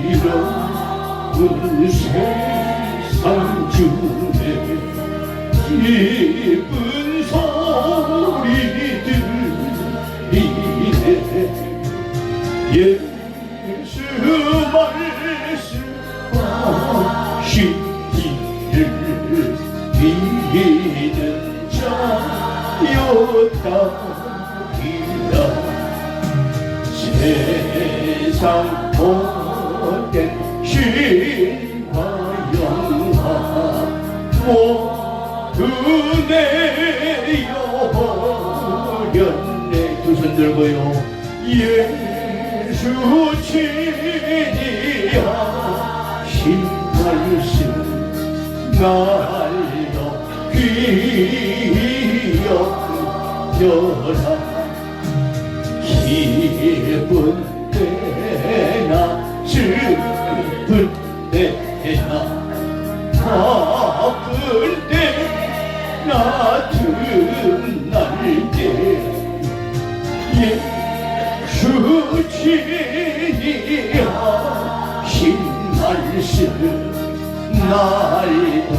이런 세상 중에 기쁜 소리들 이네 예수 말씀과 신기를 믿는 자였다기라 세상 못된 신과 영화 모두 내어버렸네. 두 손 들고요. 예수 친이야 신 말씀 날도 기억여라 기쁜 때나 슬픈 때나 바쁠 때나 틈날 때 예수 친이야 신 말씀 날도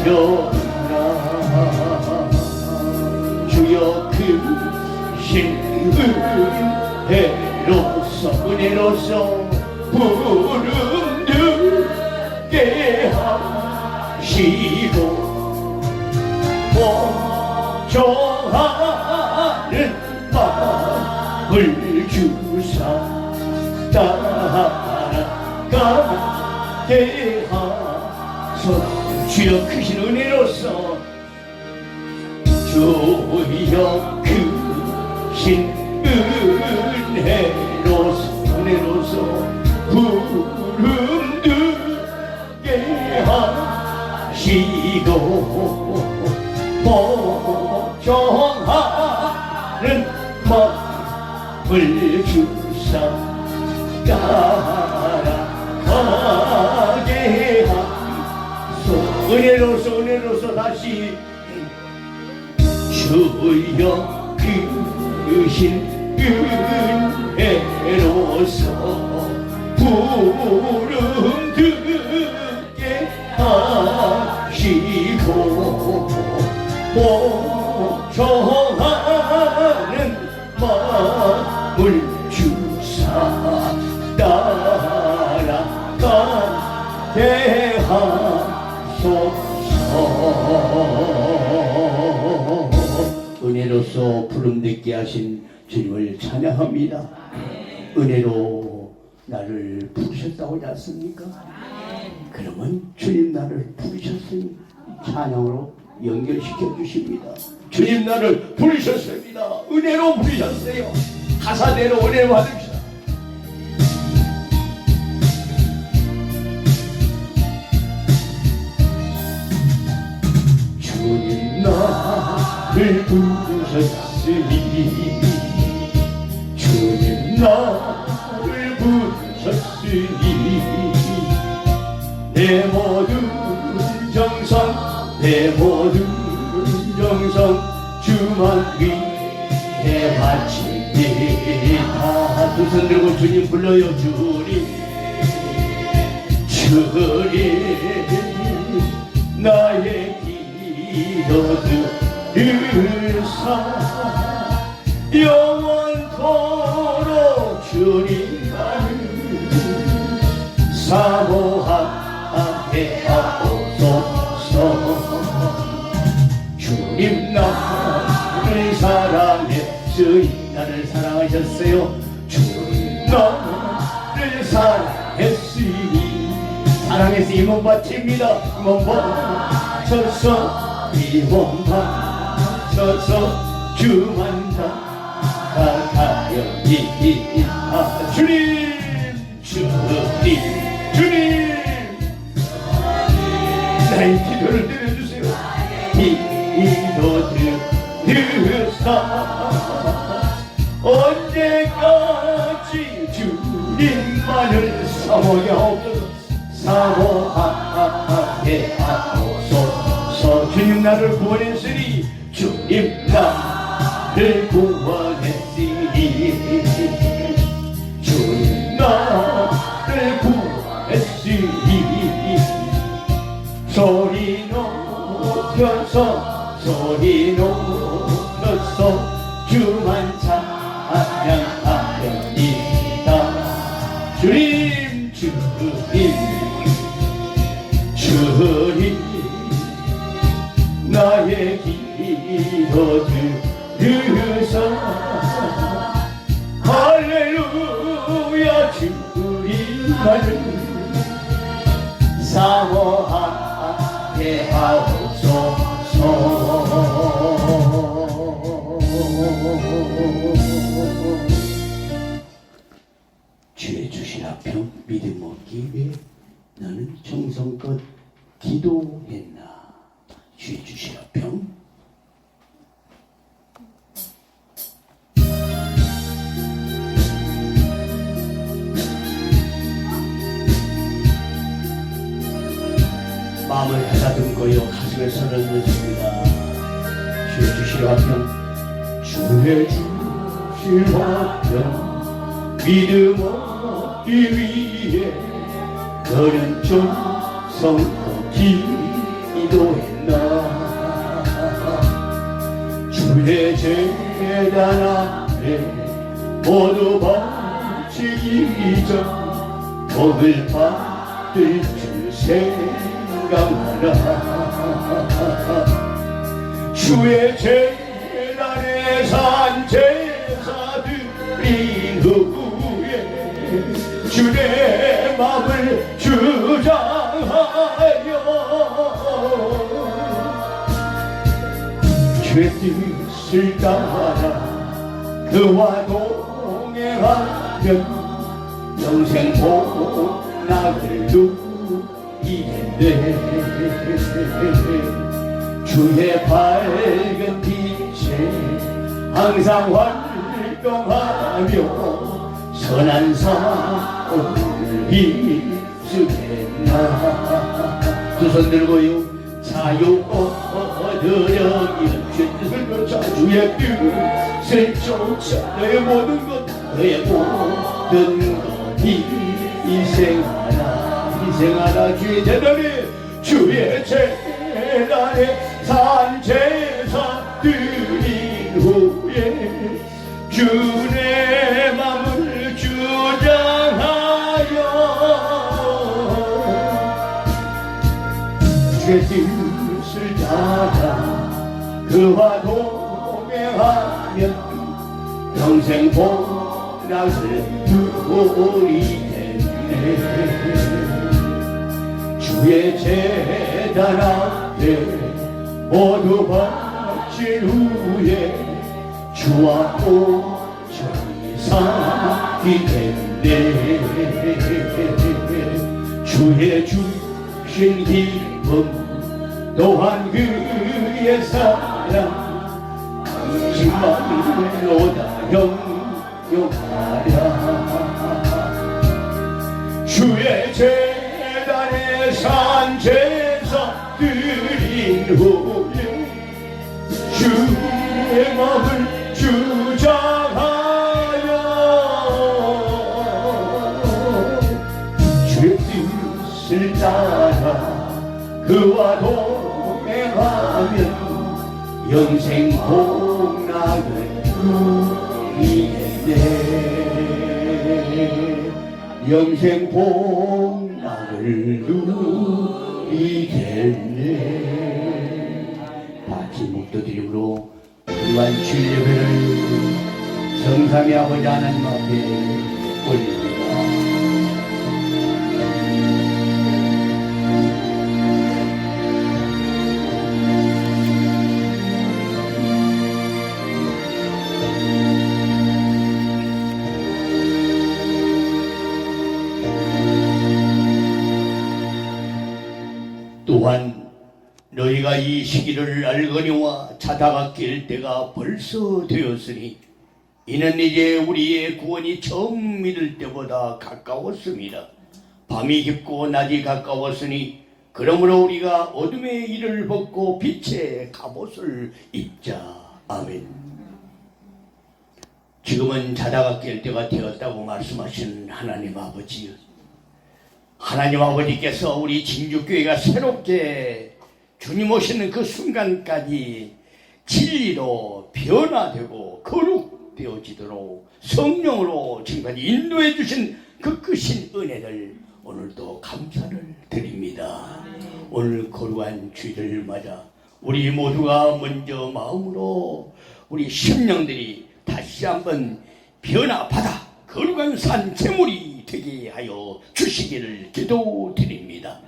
기억여라 주여 크신 은혜로서 부름 듣게 하시고 목조하는 마음을 주사 따라가게 하소서. 주여 크신 은혜로서 주여 크신 은혜로서 부름 듣게 하시고 목정하는 마음을 주사 따라가게 하소서. 은혜로서 다시 주여 크신 은혜로서 부름 듣게 하시고 목정하는 마음을 주사 따라가게 하소서. 은혜로서 부름 듣게 하신 주님을 찬양합니다. 은혜로 나를 부르셨다고 하지 않습니까? 그러면 주님 나를 부르셨으니 찬양으로 연결시켜 주십니다. 주님 나를 부르셨습니다. 은혜로 부르셨어요. 가사대로 은혜 받읍시다. 주님 나를 부르셨으니 주님 나를 부르셨으니 내 모든 정성 내 모든 정성 주만 위해 바칩니다. 두 손 들고 주님 불러요. 주님 나의 기도 들으사 영원토록 주님 나를 사모하게 하옵소서. 주님 나를 사랑했으니 나를 사랑하셨어요. 주님 나를 사랑했으니 사랑했으니 몸 바칩니다. 몸 바쳐서 이몸 바쳐서 주만 다가가려니이다. 주님 나의 기도를 들어주세요. 기도 들으사 언제까지 주님만을 사모하게 하옵소서. 사모하게 하옵소서. 주님 나를 구원했으니 주님 나를 구원했으니 합니다. 주님 주님 나의 기도 들으사 할렐루야 주님 나를 사모하게 하옵소서. 주의 주신 화평 믿음 얻기 위해 나는 정성껏 기도했나. 주의 주신 화평. 마음을 가다듬고요 가슴에 손을 넣습니다. 주의 주신 화평. 주의 주신 화평 믿음 얻기 위해 너는 정성껏 기도했나. 주의 제단 앞에 모두 바치기 전 복을 받을 줄 생각하라. 주의 제단에 산 제사 드린 후에 주의 마음을 주장하여 주의 뜻을 따라 그와 동행하면 영생 복락을 누리겠네. 주의 밝은 빛에 항상 활동하며 선한 사업을 힘쓰겠나. 두 손 들고요 자유 얻으려 이런 주의 뜻을 쫓아 주의 뜻을 쫓아 너의 모든 것 너의 모든 것 희생하라. 주의 제단에 주의 제단에 산 제사 드린 후에 주의 맘을 주장하여 주의 뜻을 따라 그와 동행하면 평생 복락을 누리겠네. 주의 제단 앞에 모두 바친 후에 주와 온전히 사귀겠네. 주의 주신 기쁨 또한 그의 사랑 당신만으로다 영영하랴. 주의 제단에 산 제사 드린 후에 주의 마음을 주장하여 주의 뜻을 따라 그와 동행하면 영생 복락을 누리겠네. 영생 복락을 누리겠네. 같이 목도드림으로 그리한 주일 예배를 성삼위 아버지 하나님 앞에 올립니다. 또한 너희가 이 시기를 알거니와 자다가 깰 때가 벌써 되었으니 이는 이제 우리의 구원이 처음 믿을 때보다 가까웠습니다. 밤이 깊고 낮이 가까웠으니 그러므로 우리가 어둠의 일을 벗고 빛의 갑옷을 입자. 아멘. 지금은 자다가 깰 때가 되었다고 말씀하신 하나님 아버지요, 하나님 아버지께서 우리 진주교회가 새롭게 주님 오시는 그 순간까지 진리로 변화되고 거룩되어지도록 성령으로 지금까지 인도해 주신 그 크신 은혜를 오늘도 감사를 드립니다. 오늘 거룩한 주일을 맞아 우리 모두가 먼저 마음으로 우리 심령들이 다시 한번 변화받아 거룩한 산 제물이 되게 하여 주시기를 기도드립니다.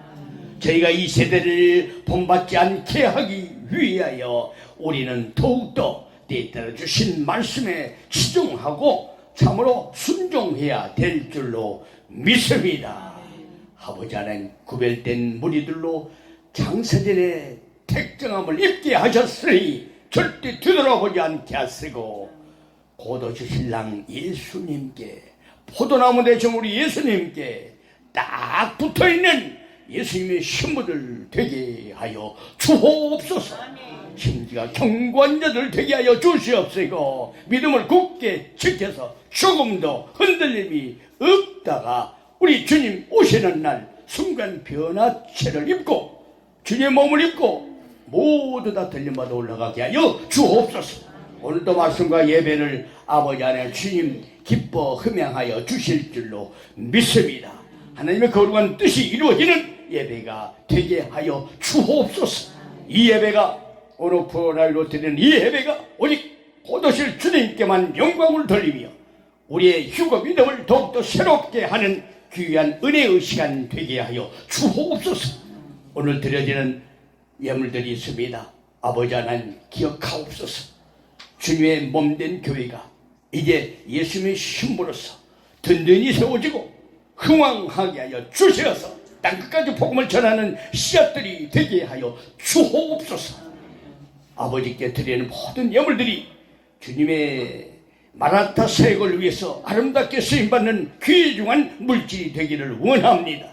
저희가 이 세대를 본받지 않게 하기 위하여 우리는 더욱더 때에 따라 주신 말씀에 치중하고 참으로 순종해야 될 줄로 믿습니다. 아버지 하나님, 구별된 무리들로 장세전에 택정함을 입게 하셨으니 절대 뒤돌아보지 않게 하시고 고도주 신랑 예수님께, 포도나무 대신 우리 예수님께 딱 붙어있는 예수님의 신부들 되게 하여 주옵소서. 심지가 견고한 자들 되게 하여 주시옵시고 믿음을 굳게 지켜서 조금도 흔들림이 없다가 우리 주님 오시는 날 순간 변화체를 입고 주님의 몸을 입고 모두 다 들림받아 올라가게 하여 주옵소서. 오늘도 말씀과 예배를 아버지 안에 주님 기뻐 흠양하여 주실 줄로 믿습니다. 하나님의 거룩한 뜻이 이루어지는 예배가 되게 하여 주옵소서. 이 예배가 오늘 프로라이로 드리는 이 예배가 오직 고도실 주님께만 영광을 돌리며 우리의 휴거 믿음을 더욱더 새롭게 하는 귀한 은혜의 시간 되게 하여 주옵소서. 오늘 드려지는 예물들이 있습니다. 아버지 하나님 기억하옵소서. 주님의 몸된 교회가 이제 예수님의 신부로서 든든히 세워지고 흥왕하게 하여 주시어서 땅끝까지 복음을 전하는 씨앗들이 되게 하여 주옵소서. 아버지께 드리는 모든 예물들이 주님의 마라나타 사역을 위해서 아름답게 쓰임받는 귀중한 물질이 되기를 원합니다.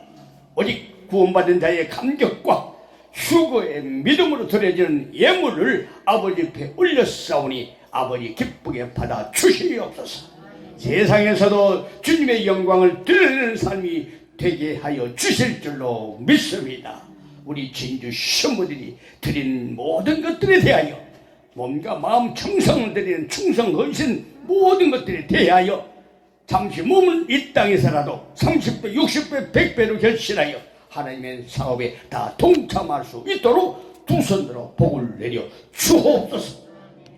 오직 구원받은 자의 감격과 휴거의 믿음으로 드려지는 예물을 아버지 앞에 올렸사오니 아버지 기쁘게 받아 주시옵소서. 세상에서도 주님의 영광을 드러내는 삶이 되게 하여 주실 줄로 믿습니다. 우리 진주 신부들이 드린 모든 것들에 대하여 몸과 마음 충성을 드리는 충성 헌신 모든 것들에 대하여 잠시 몸은 이 땅에서라도 30배 60배 100배로 결실하여 하나님의 사업에 다 동참할 수 있도록 두 손으로 복을 내려 주옵소서.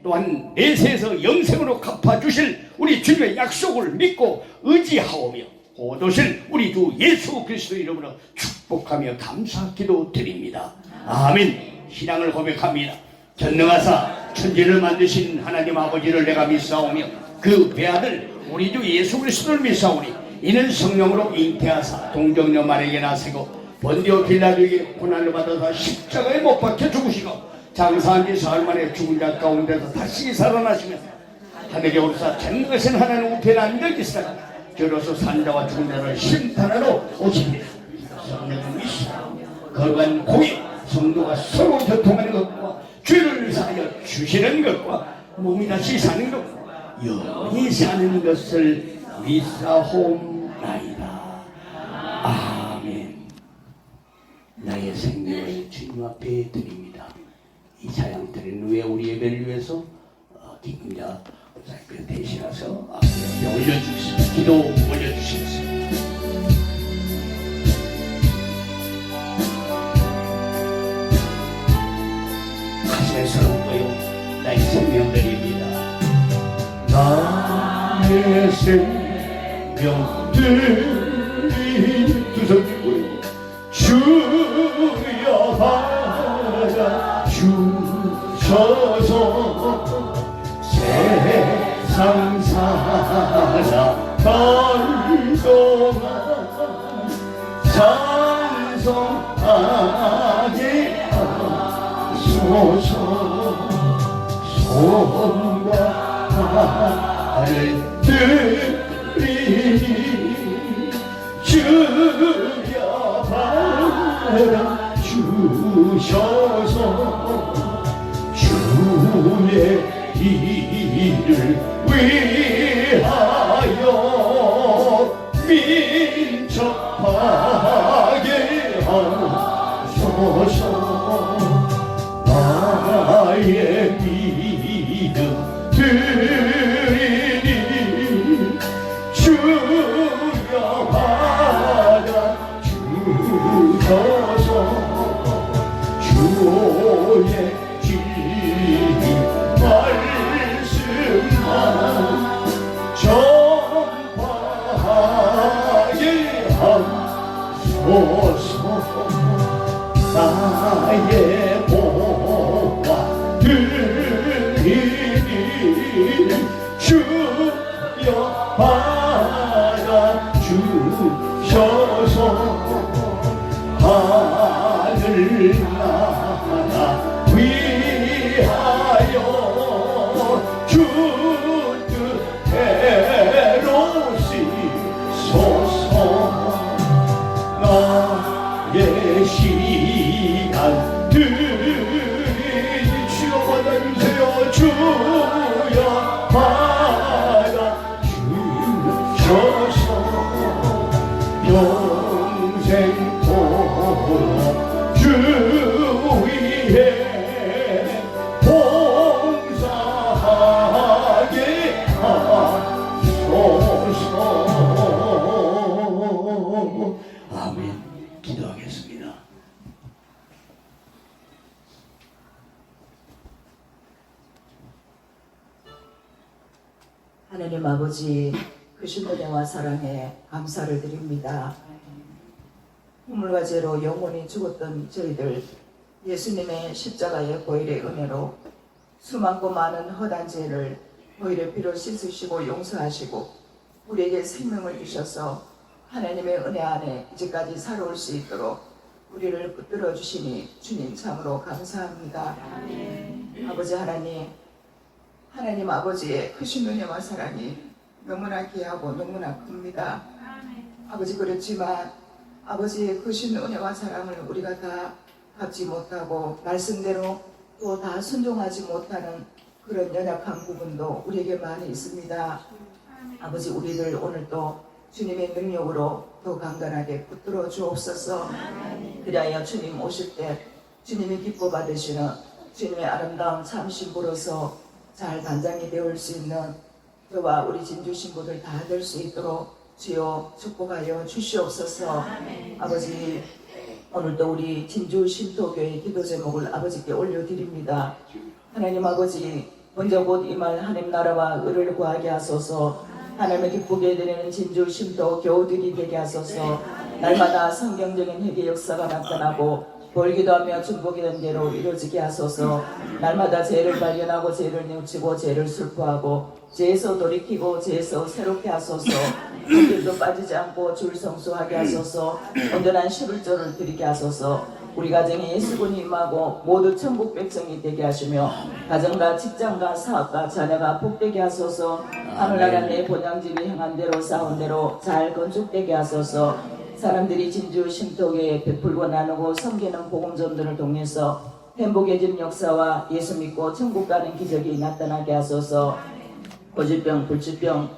또한 내세에서 영생으로 갚아주실 우리 주님의 약속을 믿고 의지하오며 고도실 우리 주 예수 그리스도 이름으로 축복하며 감사 기도드립니다. 아멘. 신앙을 고백합니다. 전능하사 천지를 만드신 하나님 아버지를 내가 믿사오며 그 외아들 우리 주 예수 그리스도를 믿사오니 이는 성령으로 잉태하사 동정녀 마리아에게 나시고 본디오 빌라도에게 고난을 받아서 십자가에 못 박혀 죽으시고 장사한 지 사흘 만에 죽은 자 가운데서 다시 살아나시면서 하늘에 오르사 전능하신 하나님 우편에 앉아계시다가 저로서 산자와 죽은 자를 심판하러 오십니다. 성령은 믿으시고 거룩한 공의 성도가 서로 교통하는 것과 죄를 사하여 주시는 것과 몸이 다시 사는 것과 영원히 사는 것을 믿사옵나이다. 아멘. 나의 생명을 주님 앞에 드립니다. 이 찬양 드린 후에 우리 예배를 위해서 기금자 목사님께 대신해서 앞에 올려주시겠습니다. 기도 올려주시겠습니다. 가슴에 서럽고요 나의 생명들입니다. 나의 생명들이 두 손 들고요 주여 받아 주셔서 세상 살아갈 동안 찬송하게 하소서. 손과 발을 들이니 주여 받아 주셔서 주의 일을 위하여 민첩하게 하소서. 나의 믿음 드리니 나의 복과 드리니 주여 받아 주셔서 하늘나라 위하여 주 뜻대로 쓰소서. 나의 시간 드리니 주여 받아주세요. 주여 받아 주셔서 평생토록 주 위에 봉사하게 하소서. 아멘. 기도하겠습니다. 하나님 아버지, 크신 은혜와 사랑에 감사를 드립니다. 우물과 죄로 영원히 죽었던 저희들, 예수님의 십자가의 보혈의 은혜로 수많고 많은 허단 죄를 보혈의 피로 씻으시고 용서하시고 우리에게 생명을 주셔서 하나님의 은혜 안에 이제까지 살아올 수 있도록 우리를 붙들어 주시니 주님 참으로 감사합니다. 아버지 하나님, 하나님 아버지의 크신 은혜와 사랑이 너무나 귀하고 너무나 큽니다. 아버지, 그렇지만 아버지의 크신 은혜와 사랑을 우리가 다 받지 못하고 말씀대로 또 다 순종하지 못하는 그런 연약한 부분도 우리에게 많이 있습니다. 아버지, 우리를 오늘 또 주님의 능력으로 더 강건하게 붙들어 주옵소서. 그리하여 주님 오실 때 주님이 기뻐 받으시는 주님의 아름다운 참 신부로서 잘 단장이 되올 수 있는 저와 우리 진주 신부들 다 될 수 있도록 주여 축복하여 주시옵소서. 아버지, 오늘도 우리 진주 신토교회 기도 제목을 아버지께 올려드립니다. 하나님 아버지, 먼저 곧 임할 하나님 나라와 의를 구하게 하소서. 하나님을 기쁘게 드리는 진주 신토 교우들이 되게 하소서. 날마다 성경적인 회개 역사가 나타나고 볼기도하며 중복이던 대로 이루어지게 하소서. 날마다 죄를 발견하고 죄를 뉘우치고 죄를 슬퍼하고 죄에서 돌이키고 죄에서 새롭게 하소서. 한길도 빠지지 않고 줄 성수하게 하소서. 온전한 11조를 드리게 하소서. 우리 가정에 예수군이 임하고 모두 천국 백성이 되게 하시며 가정과 직장과 사업과 자녀가 복되게 하소서. 하늘나라 내 본향집이 행한 대로 쌓은 대로 잘 건축되게 하소서. 사람들이 진주 신토교에 베풀고 나누고 섬기는 복음전들을 통해서 행복해진 역사와 예수 믿고 천국 가는 기적이 나타나게 하소서. 고질병, 불치병,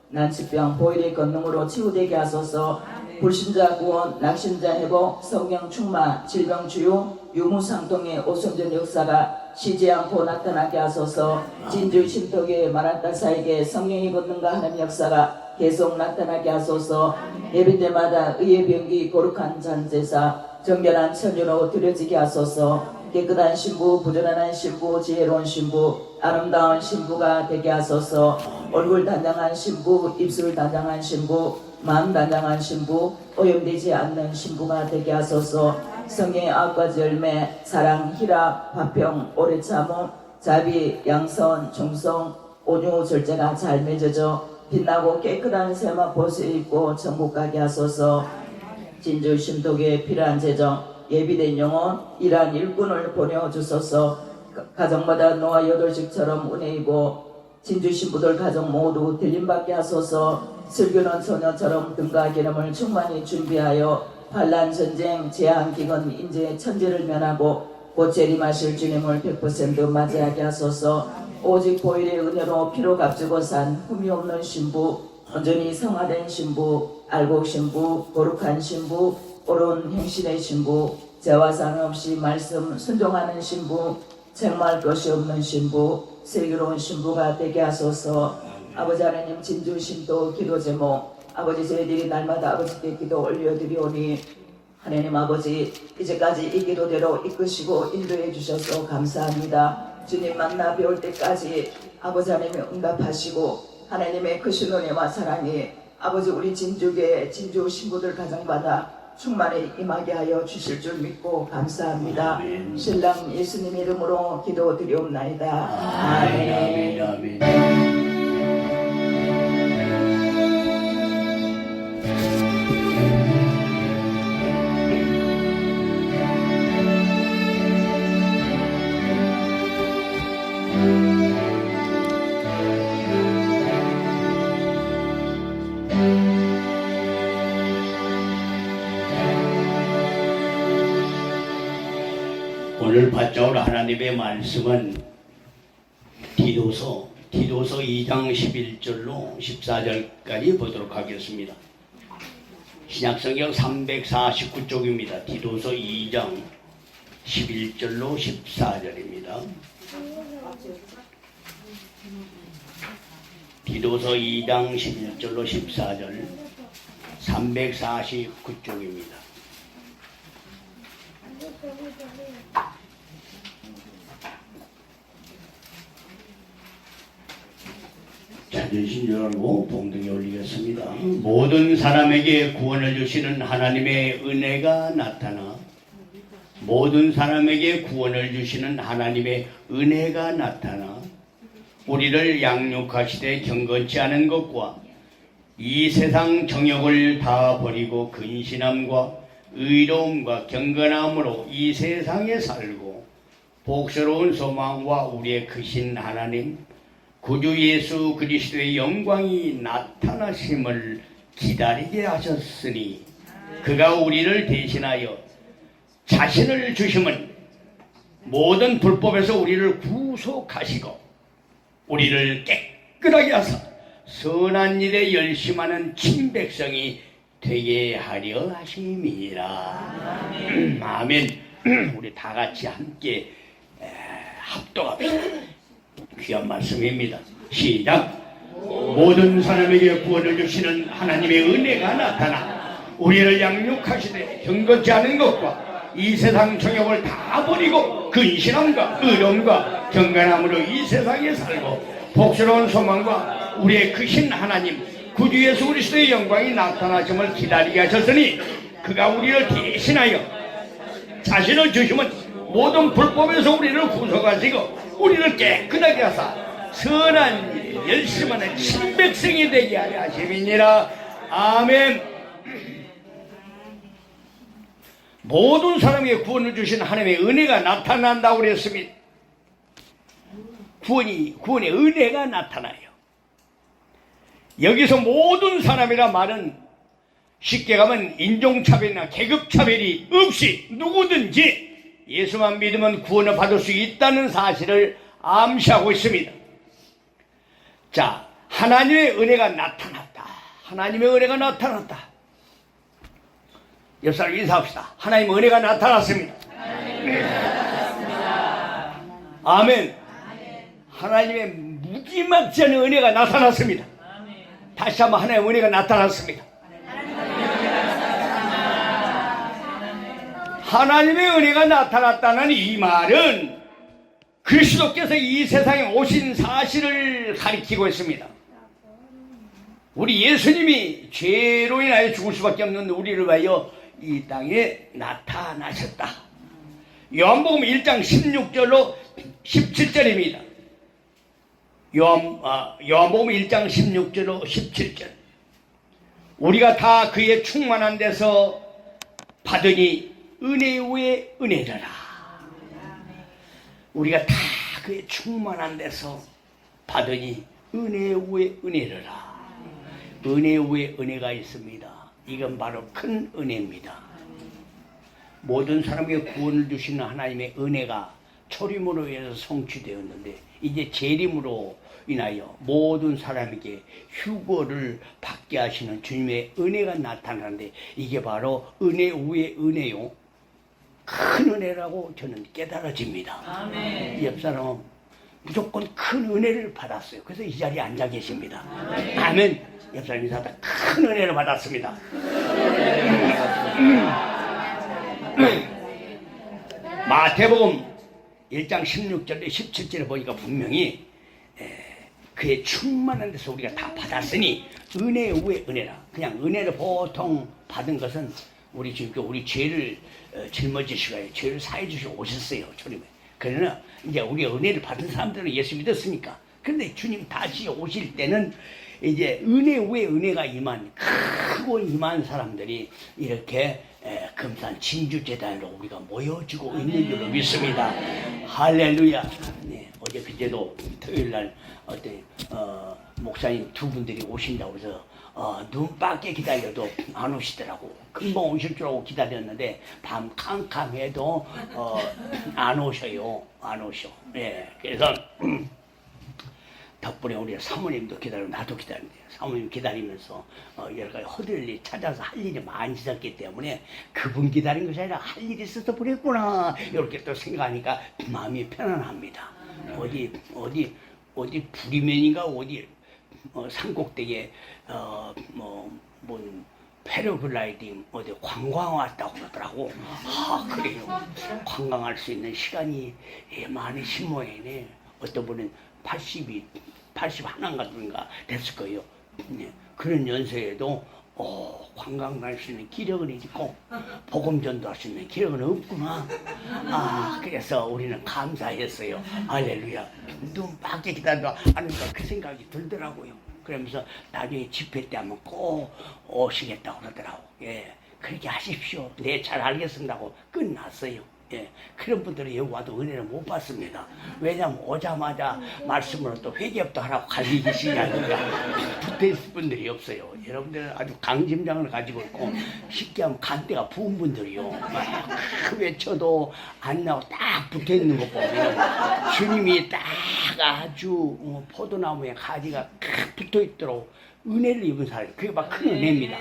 난치병, 보혈의 권능으로 치유되게 하소서. 불신자 구원, 낙신자 회복, 성령 충만, 질병 주유, 유무상통의 오순절 역사가 쉬지 않고 나타나게 하소서. 진주 신토교의 마라타사에게 성령의 권능과 하나님 역사가 계속 나타나게 하소서. 예배 때마다 의의 병기, 거룩한 잔제사, 정결한 천주로 드려지게 하소서. 깨끗한 신부, 부지런한 신부, 지혜로운 신부, 아름다운 신부가 되게 하소서. 얼굴 단장한 신부, 입술 단장한 신부, 마음 단장한 신부, 오염되지 않는 신부가 되게 하소서. 성경의 9가지 열매, 사랑, 희락, 화평, 오래 참음, 자비, 양선, 충성, 온유, 절제가 잘 맺어져 빛나고 깨끗한 세마 벗어 입고 천국 가게 하소서. 진주 신토교에 필요한 재정, 예비된 영혼, 일한 일꾼을 보내주소서. 가정마다 노아 8식처럼 은혜이고 진주 신부들 가정 모두 들림받게 하소서. 슬기로운 소녀처럼 등과 기름을 충만히 준비하여 환난, 전쟁, 재앙, 기근, 인재, 천재를 면하고 곧 재림하실 주님을 100% 맞이하게 하소서. 오직 보혈의 은혜로 피로 값주고 산 흠이 없는 신부, 온전히 성화된 신부, 알곡 신부, 거룩한 신부, 옳은 행실의 신부, 죄와 상관없이 말씀 순종하는 신부, 책망할 것이 없는 신부, 슬기로운 신부가 되게 하소서. 아버지 하나님, 진주 신토 기도 제목, 아버지 저희들이 날마다 아버지께 기도 올려드리오니 하나님 아버지, 이제까지 이 기도대로 이끄시고 인도해 주셔서 감사합니다. 주님 만나 뵈올 때까지 아버지 하나님의 응답하시고 하나님의 크신 은혜와 사랑이 아버지 우리 진주교회 진주 신부들 가정마다 충만히 임하게 하여 주실 줄 믿고 감사합니다. 아멘. 신랑 예수님 이름으로 기도드리옵나이다. 아멘. 아멘. 아멘. 오늘 받자올 하나님의 말씀은 디도서 2장 11절로 14절까지 보도록 하겠습니다. 신약성경 349쪽입니다. 디도서 2장 11절로 14절입니다. 디도서 2장 11절로 14절 349쪽입니다. 찾으신 줄 알고 봉등에 올리겠습니다. 모든 사람에게 구원을 주시는 하나님의 은혜가 나타나 모든 사람에게 구원을 주시는 하나님의 은혜가 나타나 우리를 양육하시되 경건치 않은 것과 이 세상 정욕을 다 버리고 근신함과 의로움과 경건함으로 이 세상에 살고 복스러운 소망과 우리의 크신 하나님 구주 예수 그리스도의 영광이 나타나심을 기다리게 하셨으니 그가 우리를 대신하여 자신을 주심은 모든 불법에서 우리를 구속하시고 우리를 깨끗하게 하사 선한 일에 열심하는 친백성이 되게 하려 하심이라. 아멘. 우리 다 같이 함께 합독합시다. 귀한 말씀입니다. 시작. 모든 사람에게 구원을 주시는 하나님의 은혜가 나타나 우리를 양육하시되 경건치 않은 것과 이 세상 정욕을 다 버리고 근신함과 의로움과 경건함으로 이 세상에 살고 복스러운 소망과 우리의 크신 하나님 구주 예수 그리스도의 영광이 나타나심을 기다리게 하셨으니 그가 우리를 대신하여 자신을 주시면 모든 불법에서 우리를 구속하시고 우리를 깨끗하게 하사 선한 일에 열심하는 친백성이 되게 하려 하심이니라. 아멘. 모든 사람에게 구원을 주신 하나님의 은혜가 나타난다고 그랬습니다. 구원의 은혜가 나타나요. 여기서 모든 사람이라 말은 쉽게 가면 인종차별이나 계급차별이 없이 누구든지 예수만 믿으면 구원을 받을 수 있다는 사실을 암시하고 있습니다. 자, 하나님의 은혜가 나타났다. 하나님의 은혜가 나타났다. 옆 사람 인사합시다. 하나님의 은혜가 나타났습니다. 아멘. 하나님의 무지막지 않은 은혜가 나타났습니다. 다시 한번 하나님의 은혜가 나타났습니다. 하나님의 은혜가 나타났다는 이 말은 그리스도께서 이 세상에 오신 사실을 가리키고 있습니다. 우리 예수님이 죄로 인하여 죽을 수밖에 없는 우리를 위하여 이 땅에 나타나셨다. 요한복음 1장 16절로 17절입니다. 요한복음 1장 16절로 17절. 우리가 다 그의 충만한 데서 받으니 은혜 위에 은혜더라. 우리가 다 그의 충만한 데서 받으니 은혜 위에 은혜더라. 은혜 위에 은혜가 있습니다. 이건 바로 큰 은혜입니다. 모든 사람에게 구원을 주시는 하나님의 은혜가 초림으로 인해서 성취되었는데 이제 재림으로 인하여 모든 사람에게 휴거를 받게 하시는 주님의 은혜가 나타나는데 이게 바로 은혜 위에 은혜요. 큰 은혜라고 저는 깨달아집니다. 아멘. 옆 사람은 무조건 큰 은혜를 받았어요. 그래서 이 자리에 앉아 계십니다. 아멘. 아멘. 옆 사람 인사하다 큰 은혜를 받았습니다. 마태복음 1장 16절에 17절에 보니까 분명히 그의 충만한 데서 우리가 다 받았으니 은혜 위에 은혜라. 그냥 은혜를 보통 받은 것은 우리 주님께 우리 죄를 짊어지시고 죄를 사해 주시고 오셨어요. 주님이. 그러나 이제 우리 은혜를 받은 사람들은 예수 믿었으니까. 근데 주님 다시 오실 때는 이제 은혜 위에 은혜가 임한 크고 임한 사람들이 이렇게 금산 진주재단으로 우리가 모여지고 있는 줄로 믿습니다. 할렐루야. 네, 어제 그제도 토요일날 어떤 목사님 두 분들이 오신다고 해서 눈밖에 기다려도 안 오시더라고. 금방 오실 줄 알고 기다렸는데 밤 캄캄해도 안 오셔요. 안 오셔. 예, 그래서 덕분에 우리 사모님도 기다리고 나도 기다리는데 사모님 기다리면서 여러 가지 허들 일 찾아서 할 일이 많이 있었기 때문에 그분 기다린 것이 아니라 할 일이 있어서 그랬구나 이렇게 또 생각하니까 마음이 편안합니다. 어디 부리면인가 어디 산꼭대기에 뭔 패러글라이딩 어디 관광 왔다고 그러더라고. 아 그래요. 관광할 수 있는 시간이 많으신 모양이네. 어떤 분은 81인가 그런가 됐을 거예요. 네. 그런 연세에도 관광 갈 수 있는 기력은 있고 복음전도 할 수 있는 기력은 없구나. 아 그래서 우리는 감사했어요. 할렐루야. 눈밖에 기다려 하니까 그 생각이 들더라고요. 그러면서 나중에 집회 때 하면 꼭 오시겠다고 그러더라고. 예, 그렇게 하십시오. 네, 잘 알겠습니다고 끝났어요. 예, 그런 분들은 여기 와도 은혜를 못 받습니다. 왜냐하면 오자마자 말씀으로 또 회개업도 하라고 갈리기 하니까 붙어있을 분들이 없어요. 여러분들은 아주 강심장을 가지고 있고 쉽게 하면 간대가 부은 분들이요. 막 외쳐도 안 나오고 딱 붙어있는 거 보면 주님이 딱 아주 포도나무에 가지가 딱 붙어있도록 은혜를 입은 사람이 그게 막 큰 은혜입니다.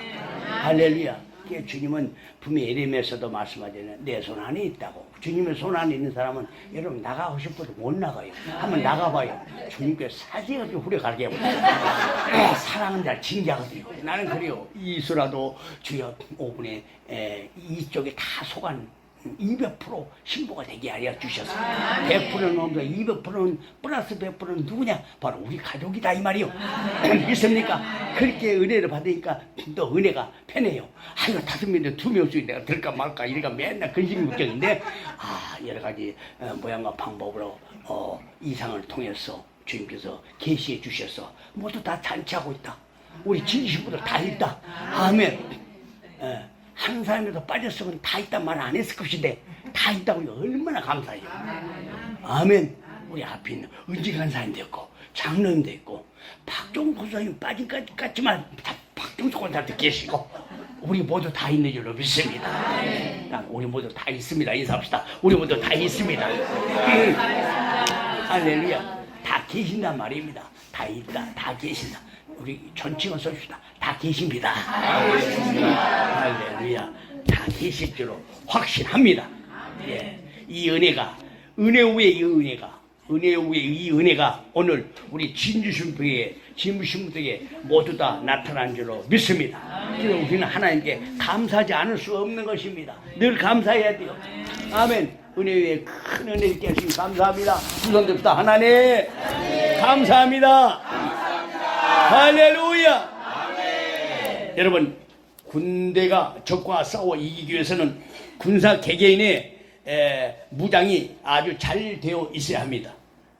할렐루야. 주님은 분명히 예레미야에서도 말씀하잖아요. 내 손 안에 있다고. 주님의 손 안에 있는 사람은 여러분 나가고 싶어도 못 나가요. 한번 나가봐요. 주님께 사지가지고 후려가게 해버려요. 사랑은 잘 징계하거든요. 나는 그래요. 이수라도 주여 5분에 이쪽에 다 속한 200% 신부가 되게 하여 주셔서 100%는 없어 200%는 플러스 100%는 누구냐? 바로 우리 가족이다 이 말이요. 믿습니까? 그렇게 은혜를 받으니까 또 은혜가 편해요. 아이고 5명인데 2명씩 내가 들까 말까 이래가 맨날 근심걱정인데 여러 가지 모양과 방법으로 이상을 통해서 주님께서 계시해 주셔서 모두 다 잔치하고 있다. 우리 진신부들 다 있다. 아멘. 한 사람이라도 빠졌으면 다 있단 말 안 했을 것인데 다 있다고 얼마나 감사해요. 아멘. 우리 앞에 있는 은직한 사람도 있고 장로님도 있고 박종석 권사님 빠진 것 같지만 박종석 권사님도 계시고 우리 모두 다 있는 줄로 믿습니다. 우리 모두 다 있습니다. 인사합시다. 우리 모두 다 있습니다. 할렐루야. 다 계신단 말입니다. 다 있다. 다 계신다. 우리 존칭을 씁시다. 다 계십니다. 할렐루야. 다 계실 줄로 확신합니다. 예. 이 은혜가 은혜 위에 이 은혜가 오늘 우리 진주신부에게 모두 다 나타난 줄로 믿습니다. 그래서 우리는 하나님께 감사하지 않을 수 없는 것입니다. 늘 감사해야 돼요. 아멘. 은혜 위에 큰 은혜를 깨주신 감사합니다. 두 손 듭시다. 하나님 감사합니다. 할렐루야. 여러분 군대가 적과 싸워 이기기 위해서는 군사 개개인의 무장이 아주 잘 되어 있어야 합니다.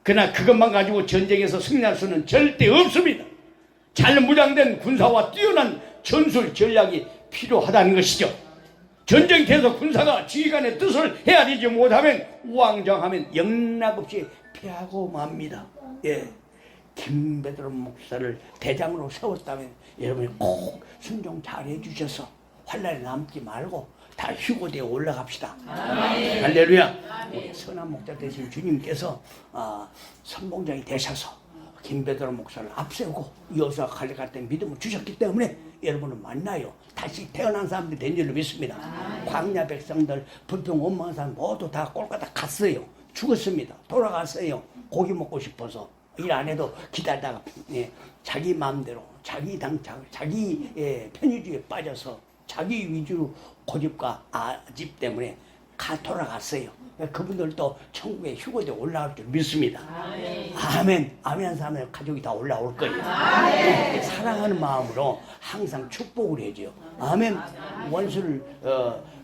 그러나 그것만 가지고 전쟁에서 승리할 수는 절대 없습니다. 잘 무장된 군사와 뛰어난 전술 전략이 필요하다는 것이죠. 전쟁터에서 군사가 지휘관의 뜻을 헤아리지 못하면 우왕좌왕하면 영락없이 패하고 맙니다. 예. 김베드로 목사를 대장으로 세웠다면 여러분이 꼭 순종 잘 해주셔서 환란에 남지 말고 다 휴고대에 올라갑시다. 할렐루야. 우리 선한 목자 되신 주님께서 선봉장이 되셔서 김베드로 목사를 앞세우고 여호수아 칼렙 때 믿음을 주셨기 때문에 여러분을 만나요. 다시 태어난 사람들이 된 줄로 믿습니다. 광야 백성들 불평 원망한 사람 모두 다 꼴까다 갔어요. 죽었습니다. 돌아갔어요. 고기 먹고 싶어서 일 안 해도 기다리다가 자기 마음대로 자기 편의주의에 빠져서 자기 위주로 고집과 아집 때문에 돌아갔어요. 그분들도 천국에 휴거돼 올라올 줄 믿습니다. 아멘. 아멘 한 사람은 가족이 다 올라올 거예요. 사랑하는 마음으로 항상 축복을 해줘요. 아멘. 원수를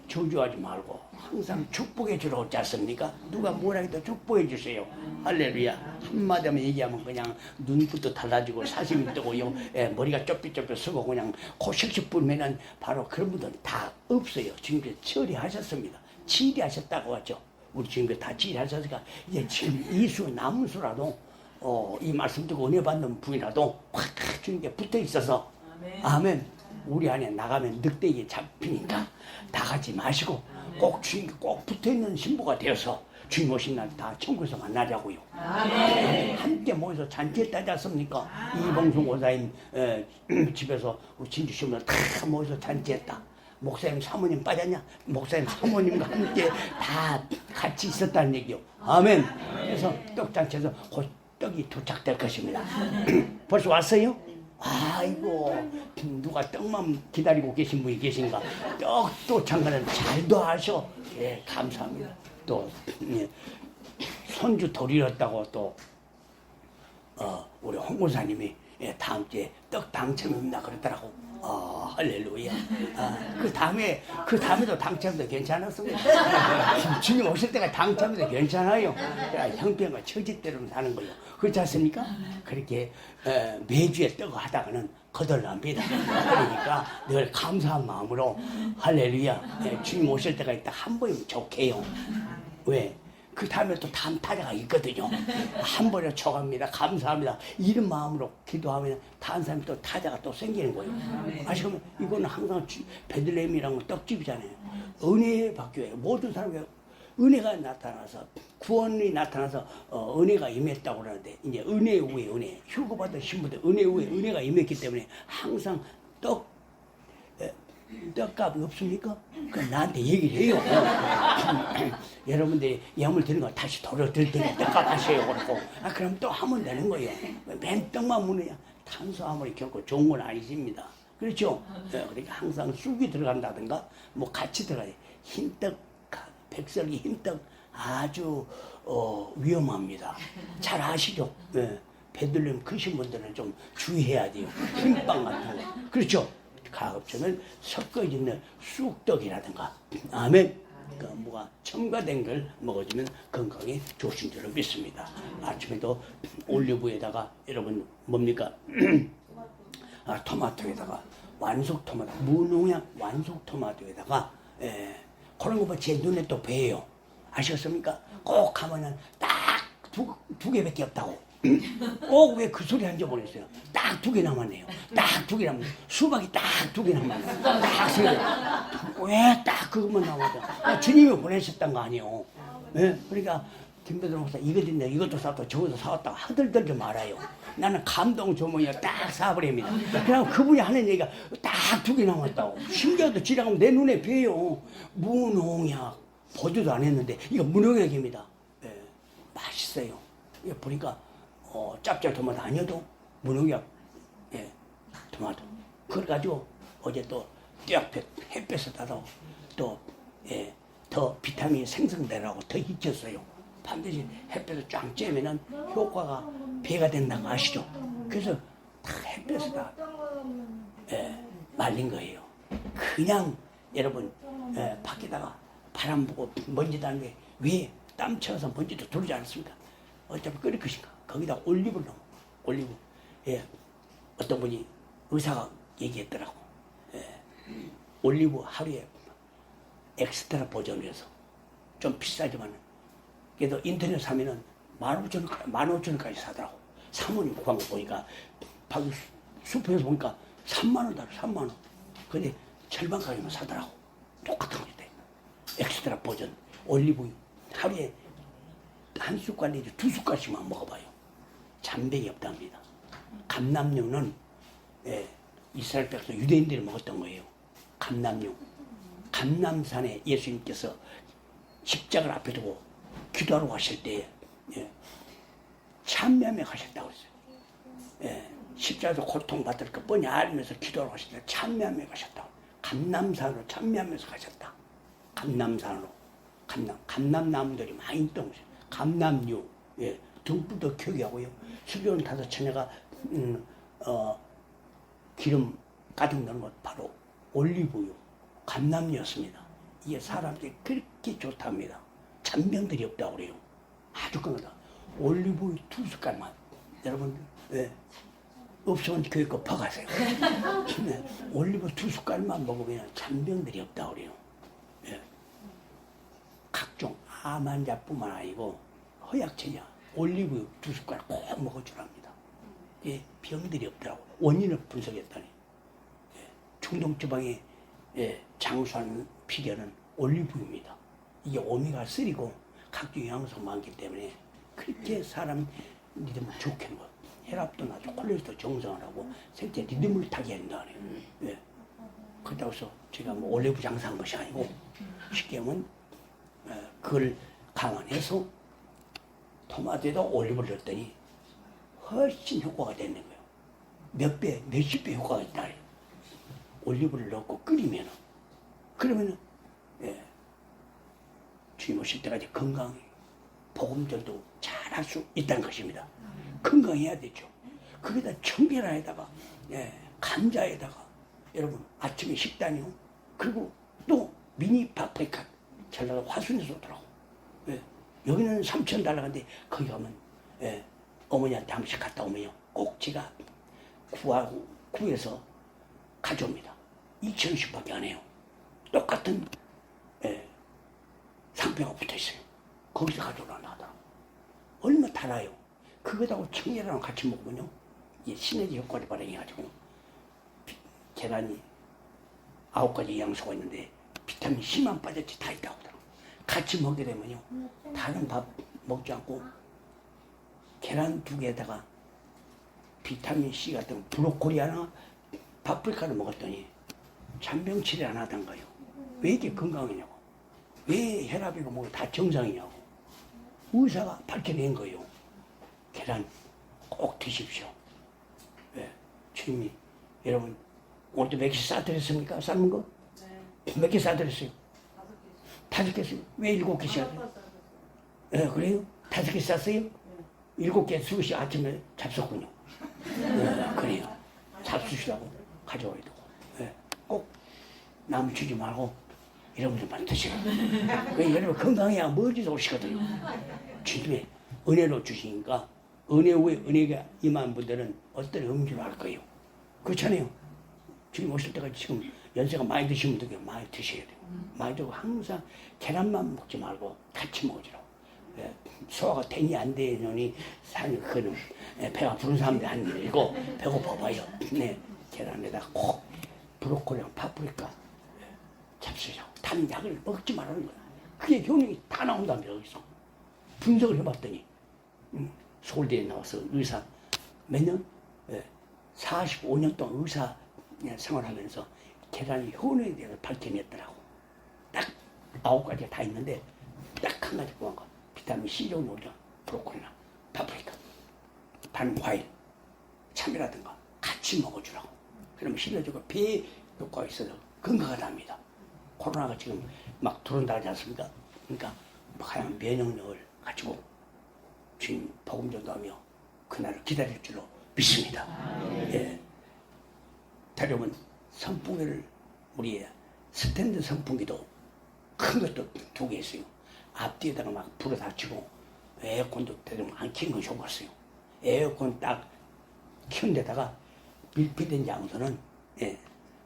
저주하지 말고 항상 축복해 주러 오지 않습니까? 누가 뭐라 해도 축복해 주세요. 할렐루야. 한마디만 얘기하면 그냥 눈부터 달라지고 사심이 뜨고요. 머리가 쩌삐쩌삐 쓰고 그냥 고식식 불면은 바로 그런 분들은 다 없어요. 지금 처리하셨습니다. 치리하셨다고 하죠. 우리 지금 다 치리하셨으니까 이제 지금 이수 남은 수라도 이 말씀 듣고 은혜 받는 분이라도 확 주님께 붙어 있어서 아멘. 우리 안에 나가면 늑대에게 잡히니까 나가지 마시고 꼭 주님께 꼭 붙어있는 신부가 되어서 주님 오신 날 다 천국에서 만나자고요. 함께 모여서 잔치했다지 않습니까? 이봉순 고사님 집에서 우리 진주 신부들 다 모여서 잔치했다. 목사님 사모님 빠졌냐? 목사님 사모님과 함께 다 같이 있었다는 얘기요. 아멘. 그래서 떡잔치에서 곧 떡이 도착될 것입니다. 벌써 왔어요? 아이고, 누가 떡만 기다리고 계신 분이 계신가? 떡도 장가는 잘도 하셔. 예, 감사합니다. 또 손주 돌이었다고 또 우리 홍 목사님이 다음 주에 떡 당첨입니다 그랬더라고. 할렐루야. 그 다음에도 당첨도 괜찮았습니다. 주님 오실 때가 당첨도 괜찮아요. 형편과 처지대로 사는 거예요. 그렇지 않습니까? 그렇게 매주에 떡을 하다가는 거덜납니다. 그러니까 늘 감사한 마음으로 할렐루야. 주님 오실 때가 있다 한 번이면 좋게요. 왜? 그 다음에 또 다음 타자가 있거든요. 한 번에 쳐갑니다. 감사합니다. 이런 마음으로 기도하면 다른 사람이 또 타자가 또 생기는 거예요. 아시면 이거는 항상 베들레헴이라는 떡집이잖아요. 은혜 받교회 모든 사람에게 은혜가 나타나서 구원이 나타나서 은혜가 임했다고 그러는데 이제 은혜 후에 은혜 휴거 받은 신부들 은혜 후에 은혜가 임했기 때문에 항상 떡값이 없습니까? 그럼 나한테 얘기를 해요. 여러분들이 예물 드리는 거 다시 돌려드릴 테니 떡값 하세요. 그러고 그럼 또 하면 되는 거예요. 맨 떡만 무느냐? 탄수화물이 결코 좋은 건 아니십니다. 그렇죠? 그러니까 항상 쑥이 들어간다든가 뭐 같이 들어가요. 흰떡, 백설기 흰떡 아주 위험합니다. 잘 아시죠? 베들레헴 크신 분들은 좀 주의해야 돼요. 흰빵 같은 거. 그렇죠? 가급적이면 섞어지는 쑥떡이라든가 아멘. 그 뭐가 첨가된 걸 먹어주면 건강에 좋으신 줄로 믿습니다. 아침에도 올리브에다가 여러분 뭡니까? 토마토에다가 완숙 토마토 무농약 완숙 토마토에다가 그런 거 봐 제 눈에 또 배요. 아셨습니까? 꼭 가면은 딱 두 개밖에 없다고. 왜 그 소리 한지 모르겠어요. 딱 두 개 남았네요. 딱 두 개 남았네요. 수박이 딱 두 개 남았네요. 딱 세 개. 왜 딱 그것만 남았어? 주님이 보내셨단 거 아니에요. 그러니까 김배들 목사 이거 됐네 이것도 사왔다 저것도 사왔다 하들들지 말아요. 나는 감동 조문이야 딱 사버립니다. 그럼 그분이 하는 얘기가 딱 두 개 남았다고. 신기하다 지나가면 내 눈에 뵈요. 무농약 보조도 안 했는데 이거 무농약입니다. 맛있어요. 이거 보니까 짭짤 토마토 아니어도 무농약 토마토. 그래가지고 어제 또 떼약볕 햇볕을 따서 또 더 비타민이 생성되라고 더 익혔어요. 반드시 햇볕을 쫙 쬐면은 효과가 배가 된다는 거 아시죠? 그래서 다 햇볕에다 말린 거예요. 그냥 여러분 밖에다가 바람 보고 먼지 나는 게 왜 땀 쳐서 먼지도 들지 않습니까? 어차피 끓일 것인가? 거기다 올리브를 넣어. 올리브. 어떤 분이 의사가 얘기했더라고. 올리브 하루에 엑스트라 버전을 해서 좀 비싸지만 그래도 인터넷 사면은 15,000원까지 사더라고. 사모님 구한 거 보니까 밖에 슈퍼에서 보니까 3만원 달러 3만원. 근데 절반 가격만 사더라고. 똑같은 거지. 엑스트라 버전 올리브 하루에 한 숟갈 내지 두 숟갈씩만 먹어봐요. 잔병이 없답니다. 감람류는 이스라엘 백성 유대인들이 먹었던 거예요. 감람류. 감람산에 예수님께서 십자가를 앞에 두고 기도하러 가실 때 참여하며 가셨다고 했어요. 십자가에서 고통받을 것 뻔히 알면서 기도하러 가실 때 참여하며 가셨다고. 감람산으로 참여하면서 가셨다. 감람산으로. 감람나무들이 많이 있던 곳이에요. 감람류, 예, 등불도 켜게 하고요. 수변 타서 처녀가 기름 가득 넣은 것 바로 올리브유, 감람류였습니다. 이게 사람들이 그렇게 좋답니다. 잔병들이 없다고 그래요. 아주 건강하다. 올리브유 2숟갈만 여러분, 예, 없으면 교회 거 퍼가세요. 네, 올리브 2숟갈만 먹으면 잔병들이 없다고 그래요. 예. 각종 암 환자뿐만 아니고 허약체냐 올리브 2숟갈 꼭 먹어주랍니다. 예, 병들이 없더라고. 원인을 분석했다니. 예, 중동지방에 예, 장수하는 비결은 올리브유입니다. 이게 오메가3고 각종 영양소가 많기 때문에 그렇게 사람 리듬을 좋게 하는 것. 혈압도 낮고 콜레스테롤 정상을 하고 생체 리듬을 타게 한다. 예. 그렇다고 해서 제가 뭐 올리브 장사한 것이 아니고 쉽게 하면 그걸 감안해서 토마토에다 올리브를 넣었더니 훨씬 효과가 되는 거예요. 몇 배, 몇십 배 효과가 있다. 올리브를 넣고 끓이면 그러면은 예, 주님 오실 때까지 건강히 복음전도 잘할 수 있다는 것입니다. 건강해야 되죠. 거기다 청계란에다가 예, 감자에다가 여러분 아침에 식단이요. 그리고 또 미니 파프리카 전라도 화순에서 오더라고. 예, 여기는 3,000 달러인데 거기 가면 예, 어머니한테 한 번씩 갔다 오면요. 꼭 제가 구해서 가져옵니다. 2,000원씩밖에 안 해요. 똑같은 예, 상표가 붙어있어요. 거기서 가져오라고 하더라고. 얼마나 달아요. 그거하고 청계란을 같이 먹으면요, 이 시너지 효과를 발휘해가지고 계란이 9가지 영양소가 있는데 비타민 C만 빠졌지 다 있다고 하더라고요. 같이 먹게 되면요, 다른 밥 먹지 않고 계란 2개에다가 비타민 C 같은 브로콜리 하나, 파프리카를 먹었더니 잔병 치료 안 하던 거예요. 왜 이렇게 건강이냐고, 왜 혈압이고 뭐고 다 정상이냐고 의사가 밝혀낸 거예요. 계란 꼭 드십시오. 예, 주님이 여러분 오늘도 몇 개 싸드렸습니까? 삶은 거? 네. 몇 개 싸드렸어요? 5개 쌌어요. 왜 7개씩 하세요? 예, 그래요? 5개 쌌어요? 7개 수시 아침에 잡섰군요. 예, 그래요. 잡수시라고 가져와야 되고. 예, 꼭 남 주지 말고 여러분들만 드시라. 여러분 건강해야 뭐든지 오시거든요. 주님의 은혜로 주시니까 은혜 후에 은혜가 임한 분들은 어떤 음주를 할 거예요. 그렇잖아요. 주님 오실 때까지 지금 연세가 많이 드신 분들 많이 드셔야 돼요. 많이 드고 항상 계란만 먹지 말고 같이 먹으라고. 예, 소화가 되니 안 되니 사는 그는 예, 배가 부른 사람들이 안 일고 배고파봐요. 네, 계란에다가 꼭 브로콜리랑 파프리카 예, 잡수자고 단 약을 먹지 말라는 거야. 그게 효능이 다 나온답니다. 여기서 분석을 해봤더니 서울대에 나와서 의사 몇 년? 예, 45년 동안 의사 생활하면서 계란의 효능에 대해서 밝혀냈더라고. 딱 9가지가 다 있는데 딱 한 가지 뽑은 거. 비타민 C 종류 오죠. 브로콜리나 파프리카, 다른 과일, 참외라든가 같이 먹어주라고. 그러면 실내적으로 배 효과가 있어서 건강하답니다. 코로나가 지금 막 들어온다 하지 않습니까? 그러니까 하얀 면역력을 가지고 주님 복음 전도하며 그날을 기다릴 줄로 믿습니다. 예. 여러분 선풍기를 우리 스탠드 선풍기도 큰 것도 2개 있어요. 앞뒤에다가 막 불어 닫히고 에어컨도 대부분 안 켜는 건 좋았어요. 에어컨 딱 키운 데다가 밀폐된 장소는 예,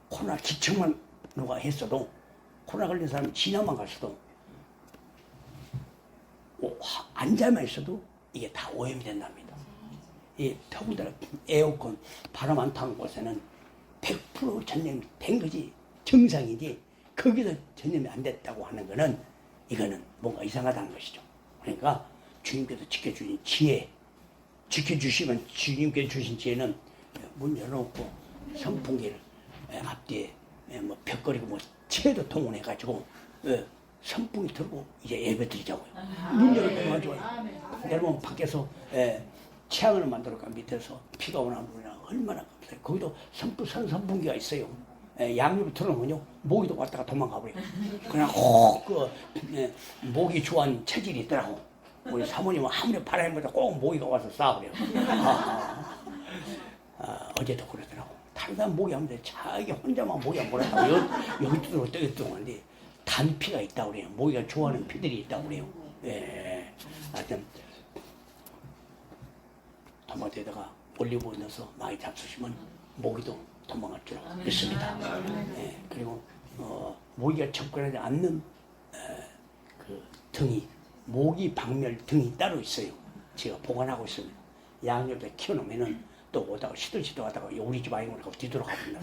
코로나 기척만 누가 했어도 코로나 걸린 사람이 지나만 갔어도 앉아만 있어도 이게 다 오염이 된답니다. 이 더군다나 에어컨 바람 안 타는 곳에는 100% 전염이 된 거지 정상이지 거기서 전염이 안 됐다고 하는 거는 이거는 뭔가 이상하다는 것이죠. 그러니까 주님께서 지켜주신 지혜, 지켜주시면 주님께 주신 지혜는 문 열어놓고 선풍기를 앞뒤에 뭐 벽걸이고 뭐 채도 통원해가지고 선풍기 들고 이제 예배 드리자고요. 문 열고 가지고요. 여러분 밖에서 채양을 만들어가 밑에서 비가 오나 물이나 얼마나 감사해요. 거기도 선풍기가 있어요. 양념을 틀어놓으면요 모기도 왔다가 도망가 버려요. 그냥 혹 모기 좋아하는 체질이 있더라고. 우리 사모님은 아무리 바람이 불어도 꼭 모기가 와서 싸워버려요. 어제도 그러더라고. 다른 사람 모기 하는데 자기 혼자만 모기가 몰았다고 여기 뚫어 저기 뚫었는데 단피가 있다고 그래요. 모기가 좋아하는 피들이 있다고 그래요. 예. 하여튼 토마토에다가 올리브오일 넣어서 많이 잡수시면 모기도 도망갈 줄 믿습니다. 예. 그리고 모기가 접근하지 않는 그 등이 모기 박멸 등이 따로 있어요. 제가 보관하고 있습니다. 양옆에 키워놓으면은 또 오다가 시들시들하다가 우리 집 아이고 뒤돌아가본다.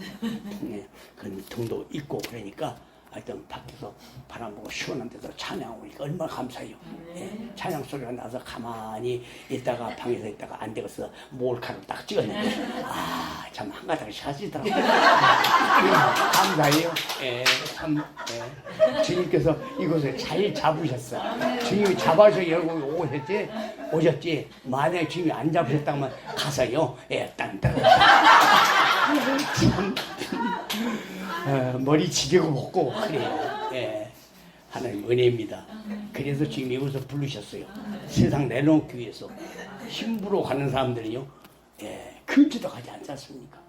예. 그 등도 있고 그러니까 하여튼 밖에서 바람 불고 시원한 데서 찬양 오니까 얼마나 감사해요. 예, 찬양 소리가 나서 가만히 있다가 방에서 있다가 안 되겠어 몰카로 딱 찍었는데 참 한가닥씩 하시더라고요. 감사해요. 예, 참 주님께서 이곳을 잘 잡으셨어. 주님이 잡아서 여러분이 오셨지 만약에 주님이 안 잡으셨다면 가서요 딴 참 머리 지게고 먹고 그래요. 예, 하나님 은혜입니다. 그래서 지금 이곳에 부르셨어요. 세상 내놓기 위해서 힘부로 가는 사람들이요 근처도 가지 않지 않습니까?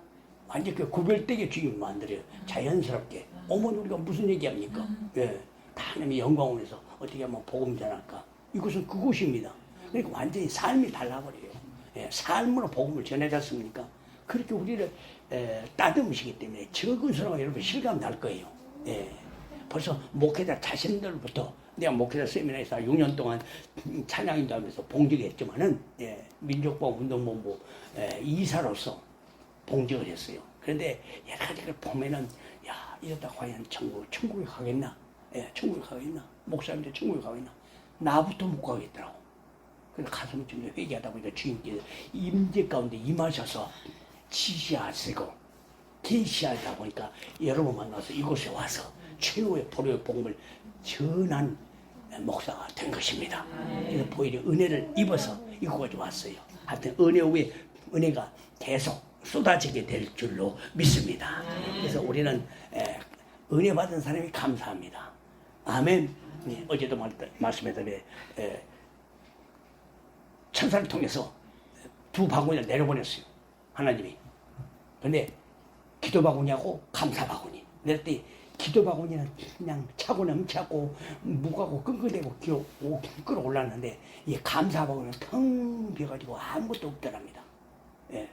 완전 그 구별되게 주님 만들어요. 자연스럽게. 어머니 우리가 무슨 얘기합니까? 예, 다 하나님의 영광을 위해서 어떻게 하면 복음 전할까? 이곳은 그곳입니다. 그러니까 완전히 삶이 달라버려요. 예, 삶으로 복음을 전해졌습니까? 그렇게 우리를 따듬으시기 때문에 적은 수로 여러분 실감 날 거예요. 예. 벌써 목회자 자신들부터 내가 목회자 세미나에서 6년 동안 찬양인도 하면서 봉직을 했지만은 민족보험 운동본부 이사로서 봉직을 했어요. 그런데 여러 가지를 보면은 야 이러다 과연 천국에 가겠나? 천국에 가겠나? 목사님들 천국에 가겠나? 나부터 못 가겠더라고. 그래서 가슴을 좀 회개하다 보니까 주님께서 임재 가운데 임하셔서 지시하시고 계시하다 보니까 여러분 만나서 이곳에 와서 최후의 보료의 복음을 전한 목사가 된 것입니다. 그래서 보일의 은혜를 입어서 이곳까지 왔어요. 하여튼 은혜 위에 은혜가 계속 쏟아지게 될 줄로 믿습니다. 그래서 우리는 은혜 받은 사람이 감사합니다. 아멘. 어제도 말씀했다시피 천사를 통해서 2 바구니를 내려보냈어요. 하나님이. 근데 기도 바구니하고 감사 바구니. 내렸더니 기도 바구니는 그냥 차고 넘차고 무가고 끙끙대고 끌어올랐는데 이 감사 바구니는 텅 비어가지고 아무것도 없더랍니다. 예.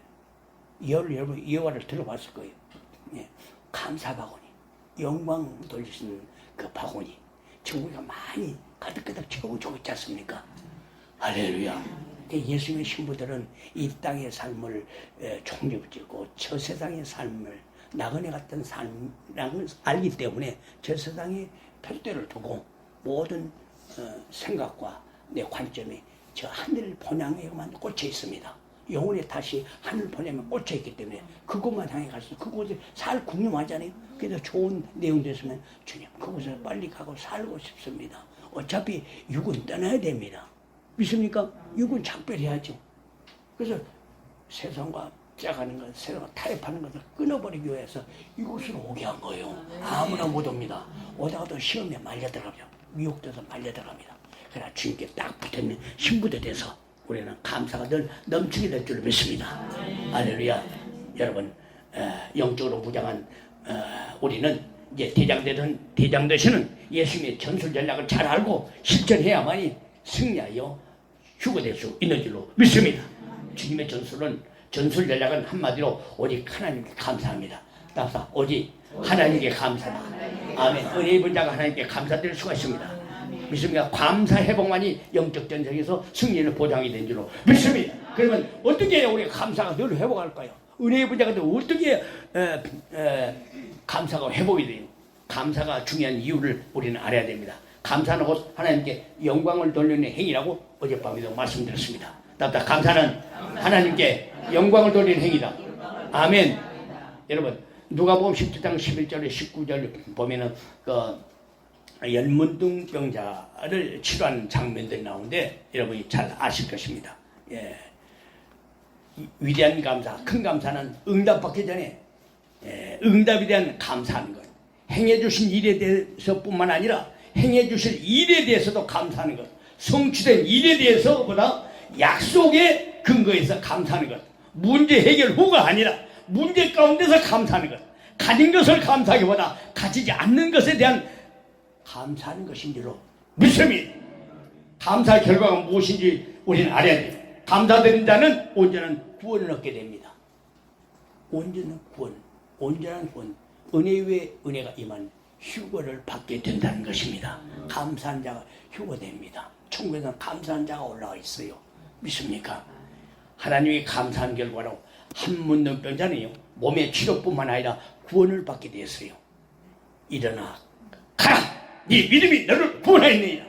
여러분 이 영화를 들어봤을 거예요. 예. 감사 바구니. 영광 돌리시는 그 바구니. 천국이 많이 가득가득 채워주고 있지 않습니까? 할렐루야. 예수님의 신부들은 이 땅의 삶을 총력짓고 저 세상의 삶을 나그네 같은 삶을 알기 때문에 저 세상의 별대를 두고 모든 생각과 내 관점이 저 하늘 본향에만 꽂혀 있습니다. 영혼이 다시 하늘 본향에 꽂혀 있기 때문에 그곳만 향해 가서 그곳에 살 궁금하잖아요. 그래서 좋은 내용도 있으면 주님 그곳에 빨리 가고 살고 싶습니다. 어차피 육은 떠나야 됩니다. 믿습니까? 육은 작별해야죠. 그래서 세상과 짜가는 것, 세상과 타협하는 것을 끊어버리기 위해서 이곳으로 오게 한 거예요. 아무나 못 옵니다. 오다가도 시험에 말려 들어가죠. 미혹돼서 말려 들어갑니다. 그러나 주님께 딱 붙어있는 신부들 돼서 우리는 감사가 늘 넘치게 될 줄 믿습니다. 할렐루야. 여러분 영적으로 무장한 우리는 이제 대장 되시는 예수님의 전술 전략을 잘 알고 실천해야만이 승리하여 휴거될 수 있는 줄로 믿습니다. 주님의 전술 전략은 한마디로 오직 하나님께 감사합니다. 따라서 오직 하나님께 감사다. 아멘. 은혜 입은 자가 하나님께 감사드릴 수가 있습니다. 믿습니까? 감사 회복만이 영적 전쟁에서 승리는 보장이 된 줄로 믿습니다. 그러면 어떻게 해야 우리가 감사가 늘 회복할까요? 은혜 입은 자가 어떻게 감사가 회복이 돼요? 감사가 중요한 이유를 우리는 알아야 됩니다. 감사는 곧 하나님께 영광을 돌리는 행위라고 어젯밤에도 말씀드렸습니다. 따뜻한 감사는 하나님께 영광을 돌리는 행위다. 아멘. 여러분 누가복음 17장 11절에 19절 보면은 그 열문둥병자를 치료하는 장면들이 나오는데 여러분이 잘 아실 것입니다. 예. 위대한 감사, 큰 감사는 응답받기 전에 응답에 대한 감사하는 것, 행해주신 일에 대해서뿐만 아니라 행해주실 일에 대해서도 감사하는 것, 성취된 일에 대해서보다 약속의 근거에서 감사하는 것, 문제 해결 후가 아니라 문제 가운데서 감사하는 것, 가진 것을 감사하기보다 가지지 않는 것에 대한 감사하는 것인 줄로 믿습니다. 감사의 결과가 무엇인지 우리는 알아야 돼요. 감사드린 자는 온전한 구원을 얻게 됩니다. 온전한 구원, 온전한 구원, 은혜 위에 은혜가 임한 휴거를 받게 된다는 것입니다. 감사한 자가 휴거됩니다. 천국에서는 감사한 자가 올라와 있어요. 믿습니까? 하나님이 감사한 결과로 한문병자는요, 몸의 치료뿐만 아니라 구원을 받게 되었어요. 일어나 가라! 네 믿음이 너를 구원하였느니라.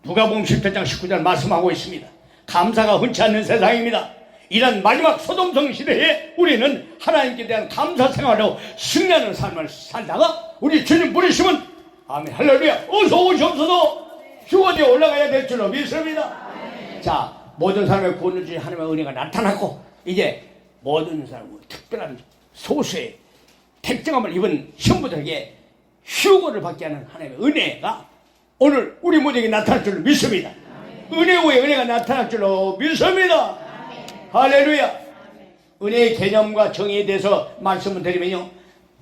누가복음 10장 19절 말씀하고 있습니다. 감사가 흔치 않는 세상입니다. 이런 마지막 소동성 시대에 우리는 하나님께 대한 감사 생활로 승리하는 삶을 살다가 우리 주님 부르시면 아멘 할렐루야 어서 오시옵소서 휴거되어 올라가야 될 줄로 믿습니다. 자, 모든 사람의 구원을 주신 하나님의 은혜가 나타났고 이제 모든 사람은 특별한 소수의 특정함을 입은 신부들에게 휴거를 받게 하는 하나님의 은혜가 오늘 우리 모두에게 나타날 줄로 믿습니다. 은혜 후에 은혜가 나타날 줄로 믿습니다. 할렐루야. 은혜의 개념과 정의에 대해서 말씀을 드리면요,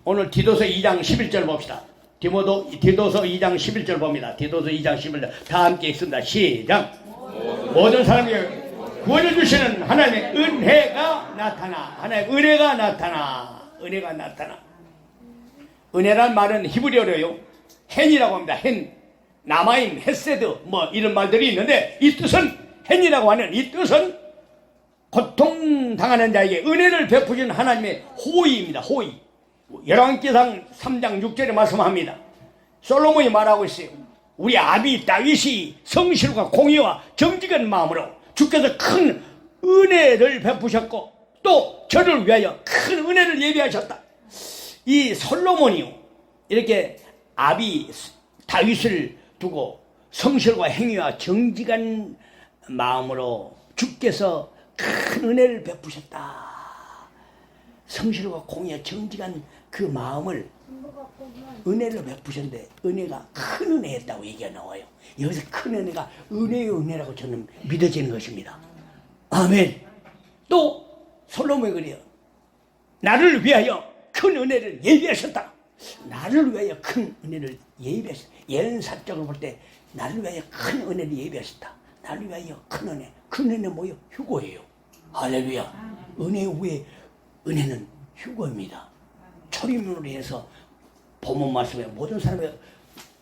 오늘 디도서 2장 11절 봅시다. 디도서 2장 11절 봅니다. 디도서 2장 11절 다 함께 읽습니다. 시작. 모든 사람에게 구원을 주시는 하나님의 은혜가 나타나. 하나님의 은혜가 나타나. 은혜가 나타나. 은혜란 말은 히브리어로요, 헨이라고 합니다. 헨, 나마임, 헤세드 뭐 이런 말들이 있는데 이 뜻은, 헨이라고 하는 이 뜻은 고통당하는 자에게 은혜를 베푸신 하나님의 호의입니다. 호의. 열왕기상 3장 6절에 말씀합니다. 솔로몬이 말하고 있어요. 우리 아비 다윗이 성실과 공의와 정직한 마음으로 주께서 큰 은혜를 베푸셨고 또 저를 위하여 큰 은혜를 예비하셨다. 이 솔로몬이요, 이렇게 아비 다윗을 두고 성실과 행위와 정직한 마음으로 주께서 큰 은혜를 베푸셨다. 성실과 공의와 정직한 그 마음을 은혜를 베푸셨는데 은혜가 큰 은혜였다고 얘기가 나와요. 여기서 큰 은혜가 은혜의 은혜라고 저는 믿어지는 것입니다. 아멘. 또 솔로몬이 그래요. 나를 위하여 큰 은혜를 예비하셨다. 나를 위하여 큰 은혜를 예비하셨다. 예언사적으로 볼 때 나를 위하여 큰 은혜를 예비하셨다. 나를 위하여 큰 은혜. 큰 은혜는 뭐예요? 휴거예요. 할렐루야. 은혜 후에 은혜는 휴거입니다. 초림으로 해서 본문 말씀에 모든 사람의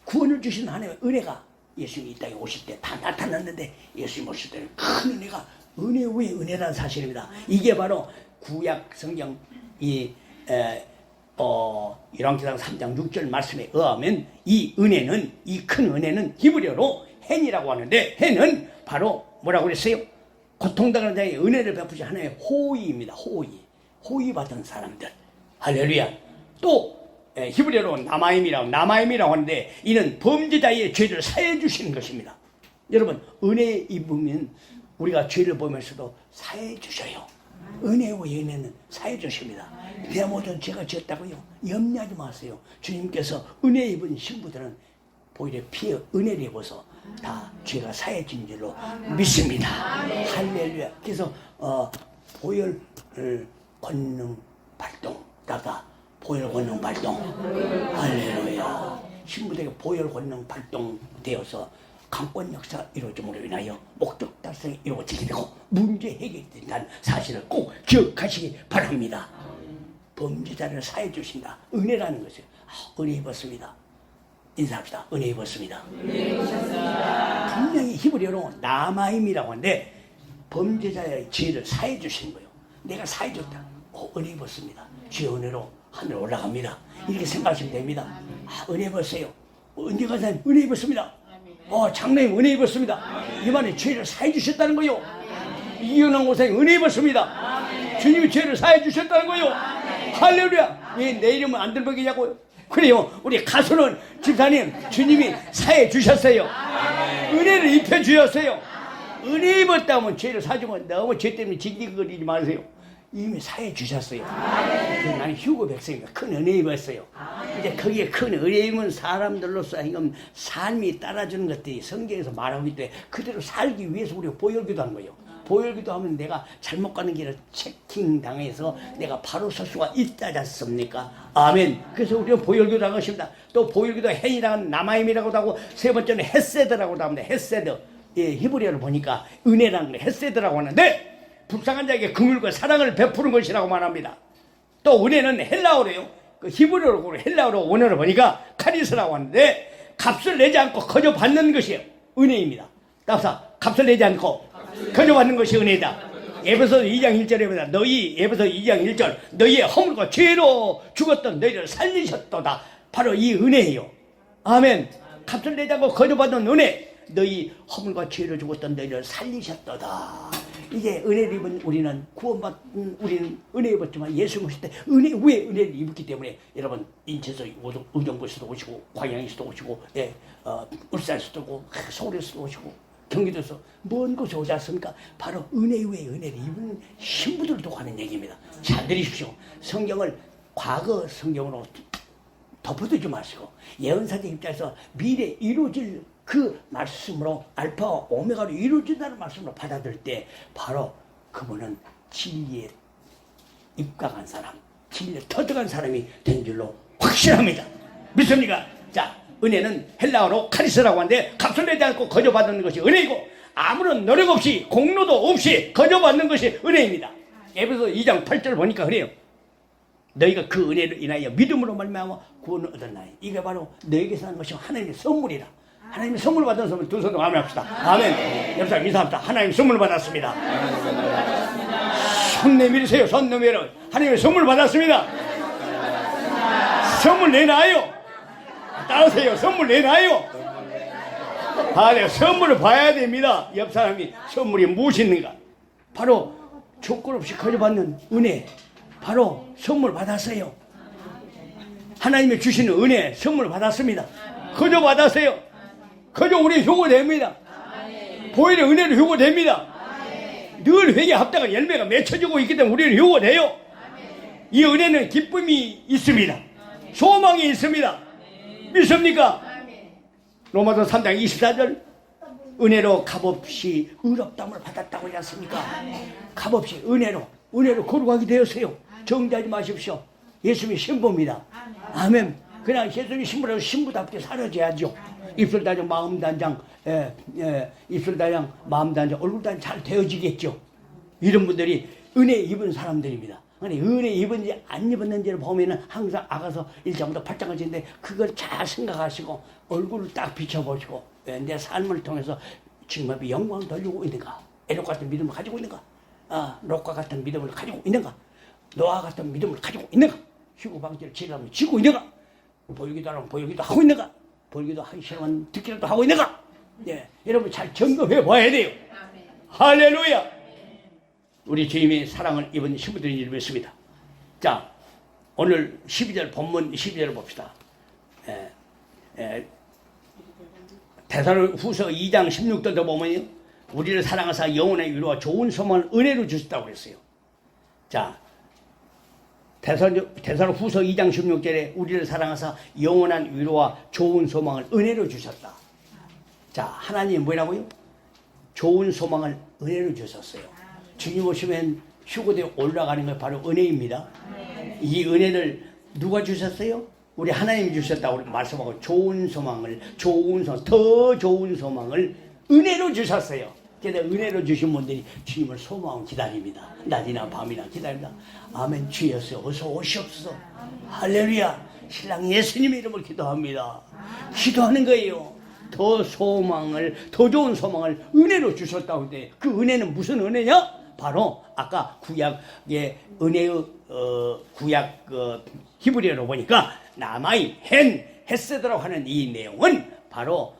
구원을 주신 하나님의 은혜가 예수님이 이 땅에 오실 때 다 나타났는데 예수님 오실 때는 큰 은혜가 은혜 후에 은혜라는 사실입니다. 이게 바로 구약 성경 열왕기상 3장 6절 말씀에 의하면 이 은혜는, 이 큰 은혜는 히브리어로 헨이라고 하는데 헨은 바로 뭐라고 그랬어요? 고통당하는 자에게 은혜를 베푸신 하나님의 호의입니다. 호의 받은 사람들. 할렐루야. 또 히브리어로 나마임이라고 하는데 이는 범죄자의 죄를 사해 주시는 것입니다. 여러분, 은혜 입으면 우리가 죄를 보면서도 사해 주셔요. 은혜 후에 은혜는 사해 주십니다. 내 모든 죄가 지었다고요? 염려하지 마세요. 주님께서 은혜 입은 신부들은 보이려 피해 은혜를 입어서 다 죄가 사해진 줄로 믿습니다. 할렐루야. 그래서 보혈 권능 발동, 보혈 권능 발동. 할렐루야. 신부들에게 보혈 권능 발동되어서 강권 역사 이루어짐으로 인하여 목적 달성이 이루어지게 되고 문제 해결이 된다는 사실을 꼭 기억하시기 바랍니다. 범죄자를 사해 주신다. 은혜라는 것이에요. 은혜 입었습니다. 인사합시다. 은혜 입었습니다. 분명히 히브리어로 나마임이라고 하는데 범죄자의 죄를 사해 주시는 거예요. 내가 사해 줬다. 은혜 입었습니다. 주의 은혜로 하늘 올라갑니다. 이렇게 생각하시면 됩니다. 은혜 입었어요. 언제 가서 은혜 입었습니다. 장로님 은혜 입었습니다. 이번에 죄를 사해 주셨다는 거요. 이은영 목사님 은혜 입었습니다. 주님이 죄를 사해 주셨다는 거요. 할렐루야. 왜 내 이름은 안 들먹이냐고요? 그래요. 우리 가수는 집사님 주님이 사해 주셨어요. 은혜를 입혀 주셨어요. 은혜 입었다면 죄를 사주면 너무 죄 때문에 징징거리지 마세요. 이미 사해 주셨어요. 그래서 나는 휴거 백성이니까 큰 은혜 입었어요. 이제 거기에 큰 은혜 입은 사람들로서 하여금 삶이 따라주는 것들이 성경에서 말하고 있대. 그대로 살기 위해서 우리가 보혈기도 하는 거예요. 보혈기도 하면 내가 잘못 가는 길을 체킹당해서 내가 바로 설 수가 있다지 않습니까? 아멘. 그래서 우리가 보혈기도 한 것입니다. 또 보혈기도 헨이라는 남아임이라고도 하고 세 번째는 헤세드라고도 합니다. 헤세드. 예, 히브리어를 보니까 은혜라는 거 헤세드라고 하는데 불쌍한 자에게 긍휼과 사랑을 베푸는 것이라고 말합니다. 또 은혜는 헬라어로요. 그 히브리어로 헬라어로 원어를 보니까 카리스라고 하는데 값을 내지 않고 거저 받는 것이 은혜입니다. 따라서 값을 내지 않고 거저 받는 것이 은혜다. 에베소 2장 1절에 보면 너희 에베소 2장 1절 너희의 허물과 죄로 죽었던 너희를 살리셨도다. 바로 이 은혜예요. 아멘. 값을 내지 않고 거저 받는 은혜. 너희 허물과 죄로 죽었던 너희를 살리셨도다. 이게 은혜를 입은 우리는 구원받은 우리는 은혜 입었지만 예수 모실 때 왜 은혜를 입었기 때문에 여러분 인천에서 의정부에서도 오시고 광양에서도 오시고 울산에서도 오고 서울에서도 오시고 경기도에서 먼 곳에 오지 않습니까? 바로 은혜 위에 은혜를 입은 신부들도 하는 얘기입니다. 잘 들으십시오. 성경을 과거 성경으로 덮어두지 마시고 예언사적 입장에서 미래 이루어질 그 말씀으로 알파와 오메가로 이루어진다는 말씀으로 받아들일 때 바로 그분은 진리에 입각한 사람, 진리에 터득한 사람이 된 줄로 확실합니다. 믿습니까? 자, 은혜는 헬라어로 카리스라고 하는데 값을 내지 않고 거저받는 것이 은혜이고 아무런 노력 없이 공로도 없이 거저받는 것이 은혜입니다. 에베소 2장 8절 보니까 그래요. 너희가 그 은혜를 인하여 믿음으로 말미암아 구원을 얻었나니 이게 바로 너에게서 하는 것이 하나님의 선물이라. 하나님의 선물 받은 사람은 두 손으로 아멘합시다. 아멘. 옆 사람 인사합시다. 하나님 선물 받았습니다. 손 내밀으세요. 손 내밀어. 하나님의 선물 받았습니다. 선물 내놔요. 따르세요. 선물 내놔요. 네, 선물을 봐야 됩니다. 옆 사람이 선물이 무엇인가? 바로 조건 없이 거저받는 은혜. 바로 선물 받았어요. 하나님이 주시는 은혜 선물 받았습니다. 거저 받았어요. 그저 우리 효고됩니다. 보혈의 은혜로 효고됩니다. 늘 회개 합당한 열매가 맺혀지고 있기 때문에 우리는 효고돼요. 이 은혜는 기쁨이 있습니다. 소망이 있습니다. 믿습니까? 로마서 3장 24절 은혜로 값없이 의롭다함을 받았다고 하지 않습니까? 값없이 은혜로 거룩하게 되었어요. 정죄하지 마십시오. 예수님이 신부입니다. 아멘. 그냥 예수님이 신부라고 신부답게 살아줘야죠. 입술 단장, 마음 단장, 입술 단장, 마음 단장, 얼굴 단장 잘 되어지겠죠. 이런 분들이 은혜 입은 사람들입니다. 아니, 은혜 입은지 안 입었는지를 보면은 항상 아가서 1장부터 8장까지인데 그걸 잘 생각하시고 얼굴을 딱 비춰보시고 내 삶을 통해서 지금 영광을 돌리고 있는가? 에녹 같은 믿음을 가지고 있는가? 롯과 같은 믿음을 가지고 있는가? 노아 같은 믿음을 가지고 있는가? 휴고 방지를 지으려면 지고 있는가? 보이기도 하면 보이기도 하고 있는가? 보이기도 하기 싫으면 듣기라도 하고 있는가? 네, 여러분 잘 점검해 봐야 돼요. 할렐루야! 우리 주님의 사랑을 입은 신부들인 줄 믿습니다. 자, 오늘 12절 본문 12절을 봅시다. 데살로니가후서 2장 16절도 보면요, 우리를 사랑하사 영혼의 위로와 좋은 소망을 은혜로 주셨다고 그랬어요. 자, 데살로니가후서 2장 16절에 우리를 사랑하사 영원한 위로와 좋은 소망을 은혜로 주셨다. 자, 하나님이 뭐라고요? 좋은 소망을 은혜로 주셨어요. 주님 오시면 휴거되어 올라가는 게 바로 은혜입니다. 이 은혜를 누가 주셨어요? 우리 하나님이 주셨다고 말씀하고 좋은 소망을, 더 좋은 소망을 은혜로 주셨어요. 그래서 은혜로 주신 분들이 주님을 소망하고 기다립니다. 낮이나 밤이나 기다립니다. 아멘. 주여서 어서 오시옵소서. 할렐루야. 신랑 예수님의 이름을 기도합니다. 기도하는 거예요. 더 좋은 소망을 은혜로 주셨다고 돼. 그 은혜는 무슨 은혜냐? 바로 아까 구약의 은혜의 구약 히브리어로 보니까 나마이 헤세드라고 하는 이 내용은 바로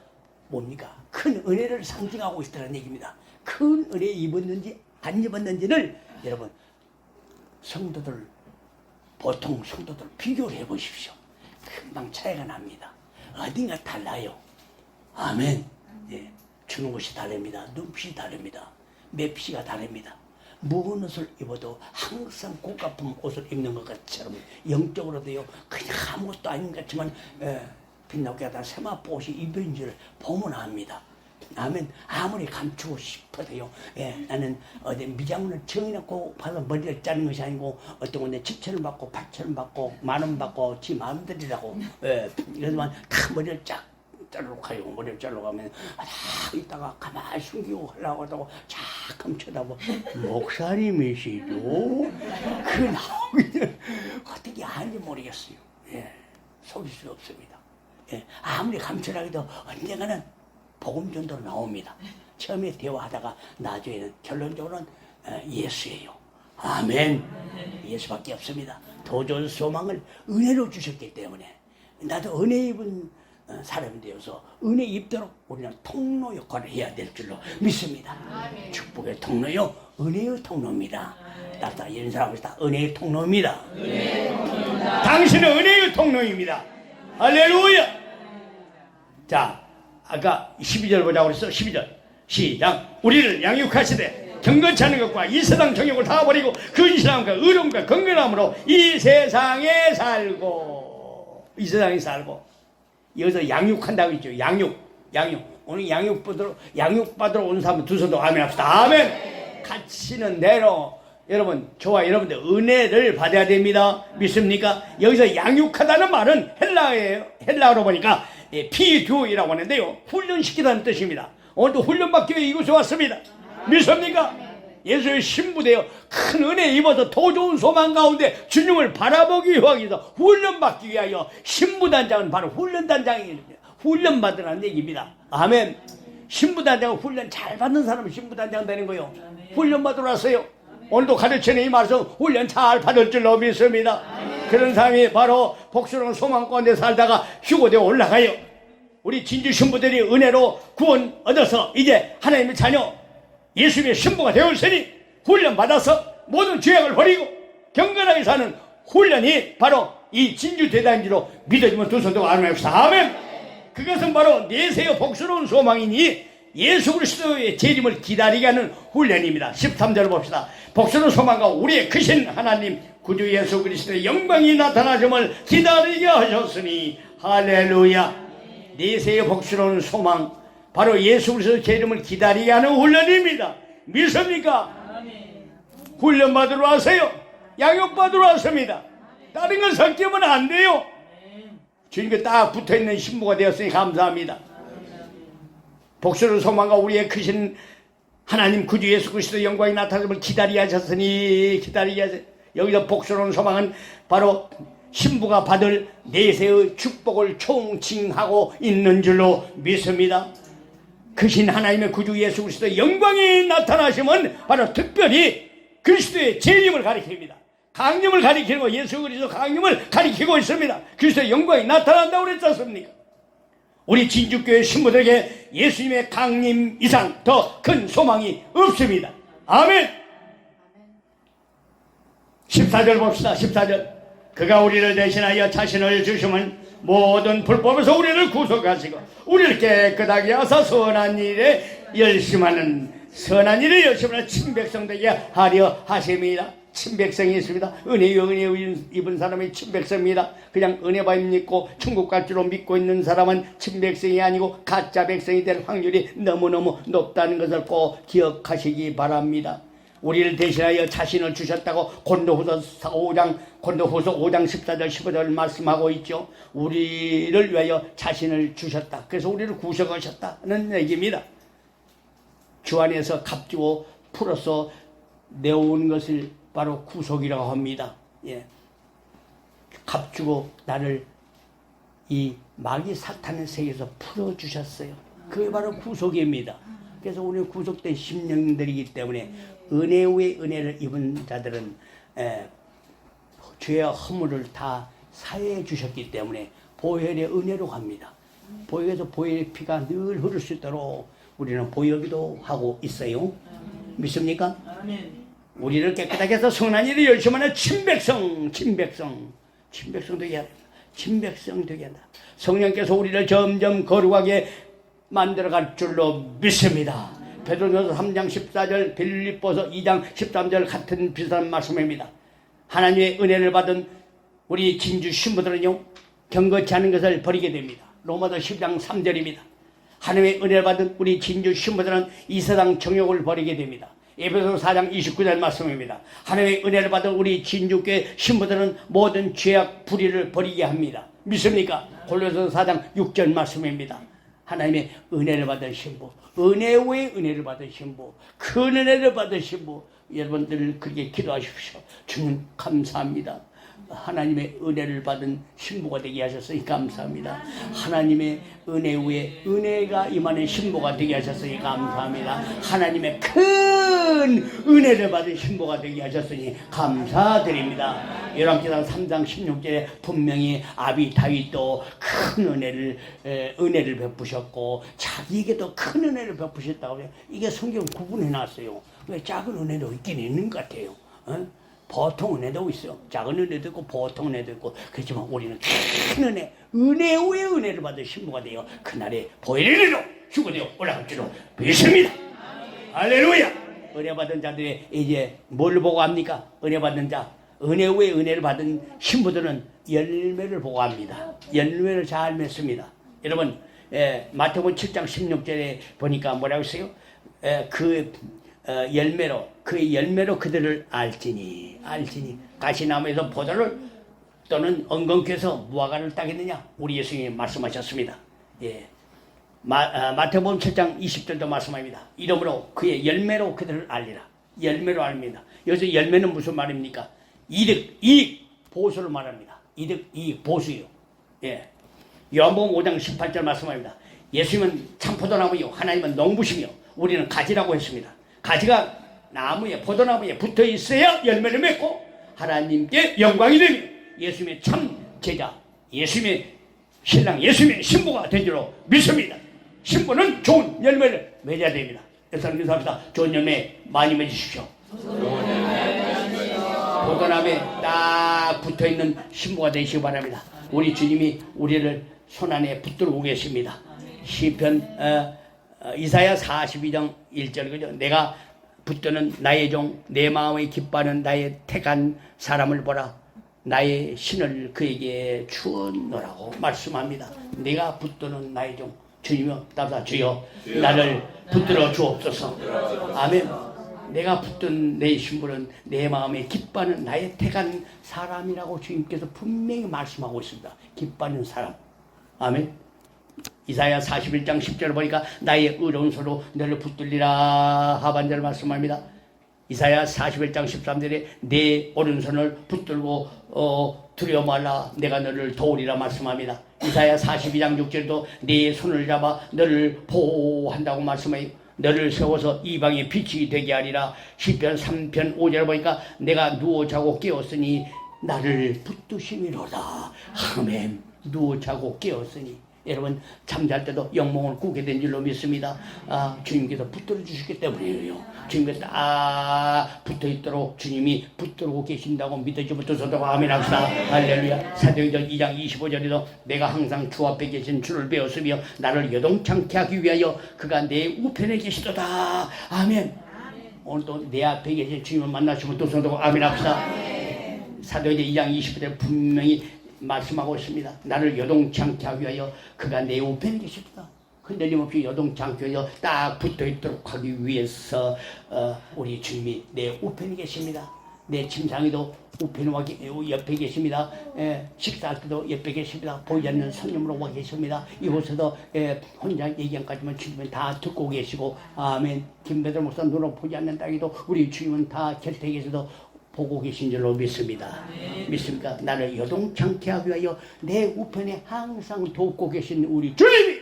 뭡니까? 큰 은혜를 상징하고 있다는 얘기입니다. 큰 은혜 입었는지 안 입었는지를 여러분 보통 성도들 비교를 해보십시오. 금방 차이가 납니다. 어딘가 달라요. 아멘. 예, 주는 것이 다릅니다. 눈빛이 다릅니다. 맵시가 다릅니다. 무언 옷을 입어도 항상 고가품 옷을 입는 것 것처럼 영적으로도요 그냥 아무것도 아닌 것 같지만 빛나게 하다 세마포 옷이 입은 줄 보면 압니다. 아멘. 아무리 감추고 싶어도요. 나는 어디 미장원을 정해놓고 봐서 머리를 자르는 것이 아니고 어떤 건데 7,000원 받고 8,000원 받고 10,000원 받고 지 마음대로라고. 그래서만 다 머리를 쫙 자르러 가요. 머리를 자르러 가면 이따가 가만히 숨기고 하려고 하다고 잠깐 쳐다보. 목사님이시죠? 그 나오기는 어떻게 하는지 모르겠어요. 속일 수 없습니다. 아무리 감춰라기도 언젠가는 복음 전도로 나옵니다. 처음에 대화하다가 나중에는 결론적으로는 예수예요. 아멘. 예수밖에 없습니다. 더 좋은 소망을 은혜로 주셨기 때문에 나도 은혜 입은 사람이 되어서 은혜 입도록 우리는 통로 역할을 해야 될 줄로 믿습니다. 축복의 통로요, 은혜의 통로입니다. 따라 이런 사람은 다 은혜의 통로입니다. 당신은 은혜의 통로입니다. 할렐루야. 자, 아까 12절 보자고 그랬어. 12절 시작. 우리를 양육하시되 경건치 않은 것과 이 세상 정욕을 다 버리고 근신함과 의로움과 건강함으로 이 세상에 살고, 이 세상에 살고. 여기서 양육한다고 했죠. 양육. 오늘 양육받으러 온 사람은 두 손도 아멘 합시다. 아멘. 갇히는 대로 여러분, 저와 여러분들 은혜를 받아야 됩니다. 믿습니까? 여기서 양육하다는 말은 헬라어예요. 헬라어로 보니까 피듀이라고 하는데요, 훈련시키다는 뜻입니다. 오늘도 훈련받기 위해 이곳에 왔습니다. 믿습니까? 예수의 신부되어 큰 은혜 입어서 더 좋은 소망 가운데 주님을 바라보기 위해서 훈련받기 위하여 신부단장은 바로 훈련단장입니다. 훈련받으라는 얘기입니다. 아멘. 신부단장은 훈련 잘 받는 사람은 신부단장 되는 거예요. 훈련받으러 왔어요. 오늘도 가르치는 이 말씀 훈련 잘 받을 줄로 믿습니다. 그런 사람이 바로 복스러운 소망 가운데 살다가 휴고되어 올라가요. 우리 진주 신부들이 은혜로 구원 얻어서 이제 하나님의 자녀 예수님의 신부가 되었으니 훈련받아서 모든 죄악을 버리고 경건하게 사는 훈련이 바로 이 진주 대단지로 믿어지면 두 손도 아멘합시다. 아멘. 그것은 바로 내세의 복스러운 소망이니 예수 그리스도의 재림을 기다리게 하는 훈련입니다. 13절 봅시다. 복스러운 소망과 우리의 크신 하나님 구주 예수 그리스도의 영광이 나타나심을 기다리게 하셨으니 할렐루야. 내세의 복스러운 소망, 바로 예수 그리스도의 재림을 기다리게 하는 훈련입니다. 믿습니까? 훈련 받으러 왔어요. 양육 받으러 왔습니다. 다른 건 섞이면 안 돼요. 주님께 딱 붙어있는 신부가 되었으니 감사합니다. 복수를 소망과 우리의 크신 하나님 구주 예수 그리스도의 영광이 나타남을 기다리게 하셨으니 기다리게 하세요. 여기서 복수로운 소망은 바로 신부가 받을 내세의 축복을 총칭하고 있는 줄로 믿습니다. 크신 하나님의 구주 예수 그리스도의 영광이 나타나시면 바로 특별히 그리스도의 재림을 가리킵니다. 강림을 가리키는 거, 예수 그리스도 강림을 가리키고 있습니다. 그리스도의 영광이 나타난다고 그랬지 않습니까? 우리 진주교회 신부들에게 예수님의 강림 이상 더 큰 소망이 없습니다. 아멘. 14절 봅시다. 14절. 그가 우리를 대신하여 자신을 주심은 모든 불법에서 우리를 구속하시고 우리를 깨끗하게 하사 선한 일에 열심하는 친백성 되게 하려 하심이라. 친백성이 있습니다. 은혜 입은 사람이 친백성입니다. 그냥 은혜만 믿고 천국 갈 줄로 믿고 있는 사람은 친백성이 아니고 가짜 백성이 될 확률이 너무너무 높다는 것을 꼭 기억하시기 바랍니다. 우리를 대신하여 자신을 주셨다고 고린도후서 5장 14절 15절 말씀하고 있죠. 우리를 위하여 자신을 주셨다. 그래서 우리를 구속하셨다는 얘기입니다. 주 안에서 값주고 풀어서 내온 것을 바로 구속이라고 합니다. 값주고 나를 이 마귀 사탄의 세계에서 풀어주셨어요. 그게 바로 구속입니다. 그래서 우리는 구속된 심령들이기 때문에 은혜 위에 은혜를 입은 자들은 죄와 허물을 다 사해해 주셨기 때문에 보혈의 은혜로 갑니다. 보혈에서 보혈의 피가 늘 흐를 수 있도록 우리는 보혈기도 하고 있어요. 믿습니까? 우리를 깨끗하게 해서 선한 일을 열심히 하는 친백성 되게 한다. 친백성 되게 한다. 성령께서 우리를 점점 거룩하게 만들어갈 줄로 믿습니다. 베드로전서 3장 14절, 빌립보서 2장 13절 같은 비슷한 말씀입니다. 하나님의 은혜를 받은 우리 진주 신부들은요, 경거치 않은 것을 버리게 됩니다. 로마서 10장 3절입니다. 하나님의 은혜를 받은 우리 진주 신부들은 이 세상 정욕을 버리게 됩니다. 에베소 4장 29절 말씀입니다. 하나님의 은혜를 받은 우리 진주교회 신부들은 모든 죄악 불의를 버리게 합니다. 믿습니까? 골로새서 4장 6절 말씀입니다. 하나님의 은혜를 받은 신부, 은혜 위에 은혜를 받은 신부, 큰 은혜를 받은 신부, 여러분들 그렇게 기도하십시오. 주님 감사합니다. 하나님의 은혜를 받은 신부가 되게 하셨으니 감사합니다. 하나님의 은혜 위에 은혜가 임하는 신부가 되게 하셨으니 감사합니다. 하나님의 큰 은혜를 받은 신부가 되게 하셨으니 감사드립니다. 열왕기상 3장 16절에 분명히 아비 다윗도 큰 은혜를 베푸셨고 자기에게도 큰 은혜를 베푸셨다고 해요. 이게 성경 구분해 놨어요. 왜 작은 은혜도 있긴 있는 것 같아요. 보통 은혜도 있어요. 작은 은혜도 있고 보통 은혜도 있고. 그렇지만 우리는 큰 은혜, 은혜 위에 은혜를 받은 신부가 되어 그날에 보혈의 은혜로 휴거되어 올라갈 줄로 믿습니다. 할렐루야. 은혜 받은 자들이 이제 뭘 보고 합니까? 은혜 받는 자, 은혜 위에 은혜를 받은 신부들은 열매를 보고 합니다. 열매를 잘 맺습니다. 여러분, 마태복음 7장 16절에 보니까 뭐라고 했어요? 열매로 그들을 알지니 가시나무에서 포도를 또는 엉겅퀴에서 무화과를 따겠느냐? 우리 예수님이 말씀하셨습니다. 예. 마태복음 7장 20절도 말씀합니다. 이러므로 그의 열매로 그들을 알리라. 열매로 알립니다. 여기서 열매는 무슨 말입니까? 이익, 보수를 말합니다. 이익, 보수요. 예. 요한복음 5장 18절 말씀합니다. 예수님은 참포도나무요, 하나님은 농부시며 우리는 가지라고 했습니다. 가지가 나무에, 포도나무에 붙어 있어야 열매를 맺고 하나님께 영광이 되며 예수님의 참 제자, 예수님의 신랑, 예수님의 신부가 된 줄로 믿습니다. 신부는 좋은 열매를 맺어야 됩니다. 여러분 인사합시다. 좋은 열매 많이 맺으십시오. 포도나무에 딱 붙어있는 신부가 되시기 바랍니다. 우리 주님이 우리를 손안에 붙들고 계십니다. 시편 이사야 42장 1절 그죠? 내가 붙드는 나의 종, 내 마음에 기뻐하는 나의 택한 사람을 보라. 나의 신을 그에게 주었노라고 말씀합니다. 내가 붙드는 나의 종, 주님이여 답사 주여 나를 붙들어 주옵소서. 아멘. 내가 붙든 내 신부는 내 마음에 기뻐하는 나의 택한 사람이라고 주님께서 분명히 말씀하고 있습니다. 기뻐하는 사람. 아멘. 이사야 41장 10절을 보니까 나의 의로운 손으로 너를 붙들리라 하반절을 말씀합니다. 이사야 41장 13절에 내 오른손을 붙들고 두려워 말라 내가 너를 도우리라 말씀합니다. 이사야 42장 6절도 내 손을 잡아 너를 보호한다고 말씀해요. 너를 세워서 이방의 빛이 되게 하리라. 시편 3편 5절을 보니까 내가 누워 자고 깨었으니 나를 붙드심이로다. 아멘. 누워 자고 깨었으니 여러분 잠잘 때도 영몽을 꾸게 된 줄로 믿습니다. 주님께서 붙들어 주시기 때문이에요. 주님께서 붙어있도록 주님이 붙들고 계신다고 믿어지부터 서도 아멘 합시다. 할렐루야. 사도행전 2장 25절에도 내가 항상 주 앞에 계신 주를 배웠으며 나를 여동창케 하기 위하여 그가 내 우편에 계시도다. 아멘. 오늘도 내 앞에 계신 주님을 만나시면 또 서도 아멘 합시다. 사도행전 2장 25절에 분명히 말씀하고 있습니다. 나를 여동치 않게 하기 위하여 그가 내 우편에 계십니다. 흔들림 없이 여동치 않게 하여 딱 붙어있도록 하기 위해서 우리 주님이 내 우편에 계십니다. 내 침상에도 우편에 옆에 계십니다. 식사할 때도 옆에 계십니다. 보이지 않는 성령으로 와 계십니다. 이곳에도 혼자 얘기한까지만 주님은 다 듣고 계시고 아멘. 김배들 목사 눈으로 보지 않는 땅에도 우리 주님은 다 곁에 계셔도 보고 계신 줄로 믿습니다. 믿습니까? 나를 여동창케 하기 위하여 내 우편에 항상 돕고 계신 우리 주님이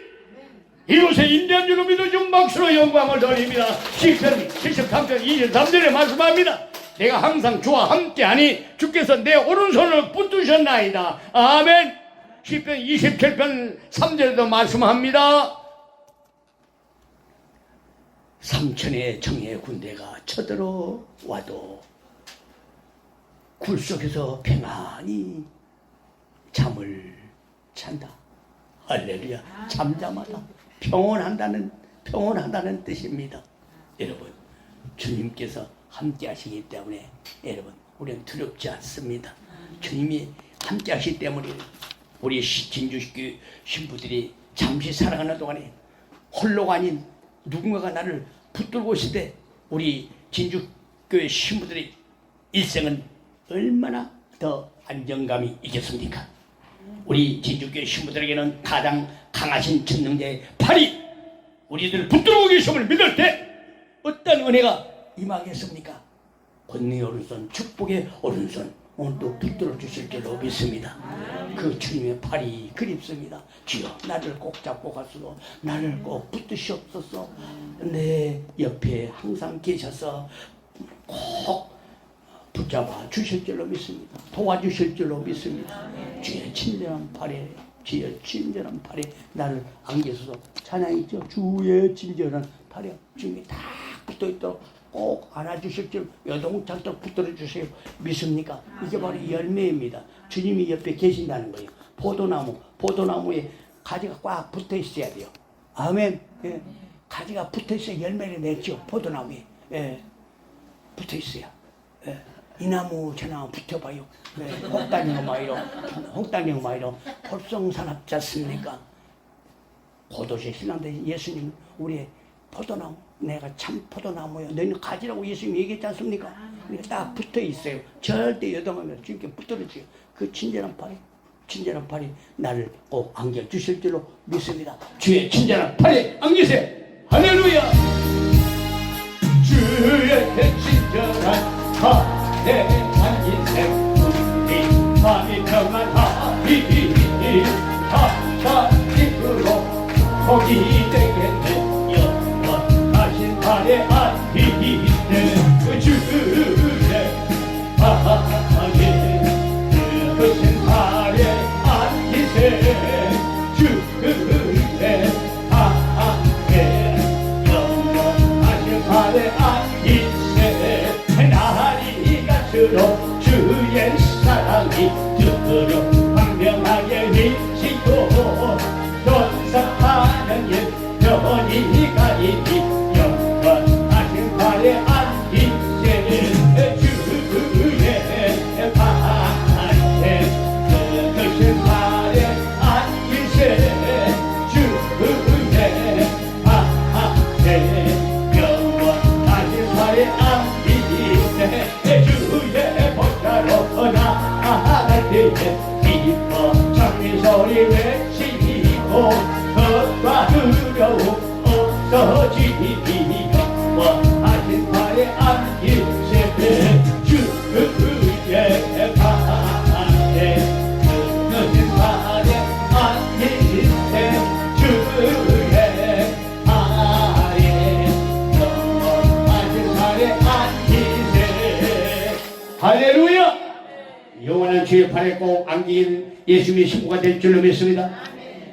이곳에 인대한 줄로 믿어준 박수로 영광을 돌립니다. 시편 73편 23절에 말씀합니다. 내가 항상 주와 함께하니 주께서 내 오른손을 붙드셨나이다. 아멘. 시편 27편 3절에도 말씀합니다. 삼천의 정의 군대가 쳐들어와도 굴 속에서 평안히 잠을 잔다. 할렐루야. 잠잠하다. 평온한다는 뜻입니다. 여러분 주님께서 함께 하시기 때문에 여러분 우리는 두렵지 않습니다. 주님이 함께 하시기 때문에 우리 진주교회 신부들이 잠시 살아가는 동안에 홀로가 아닌 누군가가 나를 붙들고 있을 때 우리 진주교회 신부들의 일생은 얼마나 더 안정감이 있겠습니까? 우리 진주교회 신부들에게는 가장 강하신 전능자의 팔이 우리들 붙들고 계심을 믿을 때 어떤 은혜가 임하겠습니까? 권능의 오른손, 축복의 오른손 오늘도 붙들어 주실 줄로 믿습니다. 그 주님의 팔이 그립습니다. 주여 나를 꼭 잡고 가소서. 나를 꼭 붙드시옵소서. 내 옆에 항상 계셔서 꼭 붙잡아 주실 줄로 믿습니다. 도와주실 줄로 믿습니다. 주의 친절한 팔에 주의 친절한 팔에 나를 안겨서서 찬양이죠. 주의 친절한 팔에 주님이 다 붙어있도록 꼭 안아주실 줄 여동창도 붙들어 주세요. 믿습니까? 이게 바로 열매입니다. 주님이 옆에 계신다는 거예요. 포도나무에 가지가 꽉 붙어 있어야 돼요. 아멘. 예. 가지가 붙어 있어야 열매를 맺죠. 포도나무에 붙어 있어야. 예. 이 나무 저 나무 붙어봐요. 네. 혹다리고 마이로 볼성산업지 않습니까? 고도시 신랑대 예수님 우리의 포도나무 내가 참 포도나무야. 너희는 가지라고 예수님 얘기했지 않습니까? 그러니까 딱 붙어 있어요. 절대 여동하면 주님께 붙들어지요. 그 친절한 팔이 나를 꼭 안겨주실 줄로 믿습니다. 주의 친절한 팔에 안기세요. 할렐루야. 주의 친절한 팔에 안기세요. 우리 마음이 평안하리 하나님으로 복이 되겠네. 영원하신 팔에 안기세. 주의 팔에 그것은 팔에 안기세. 주의 팔에 영원하신 팔에 안기세. 날이 갈수록 주의 사랑이 두드러 황명하게 미치고 전사하는 일 변이 가리니 영원하신 팔에 안기세. 주의 팔에 그것은 팔에 안기세. 주의 팔에 영원하신 팔에 안기세. 주의 보좌로 나아갈 때에 기뻐 장미소리 외치고 겉과 두려움 없어지니 영원하신 팔에 안기세. 주의 팔에 그것은 팔에 안기세. 주의 팔에 영원하신 팔에 안기세. 할렐루야. 영원한 주의 팔에 꼭 안긴 예수님의 신부가 될 줄로 믿습니다.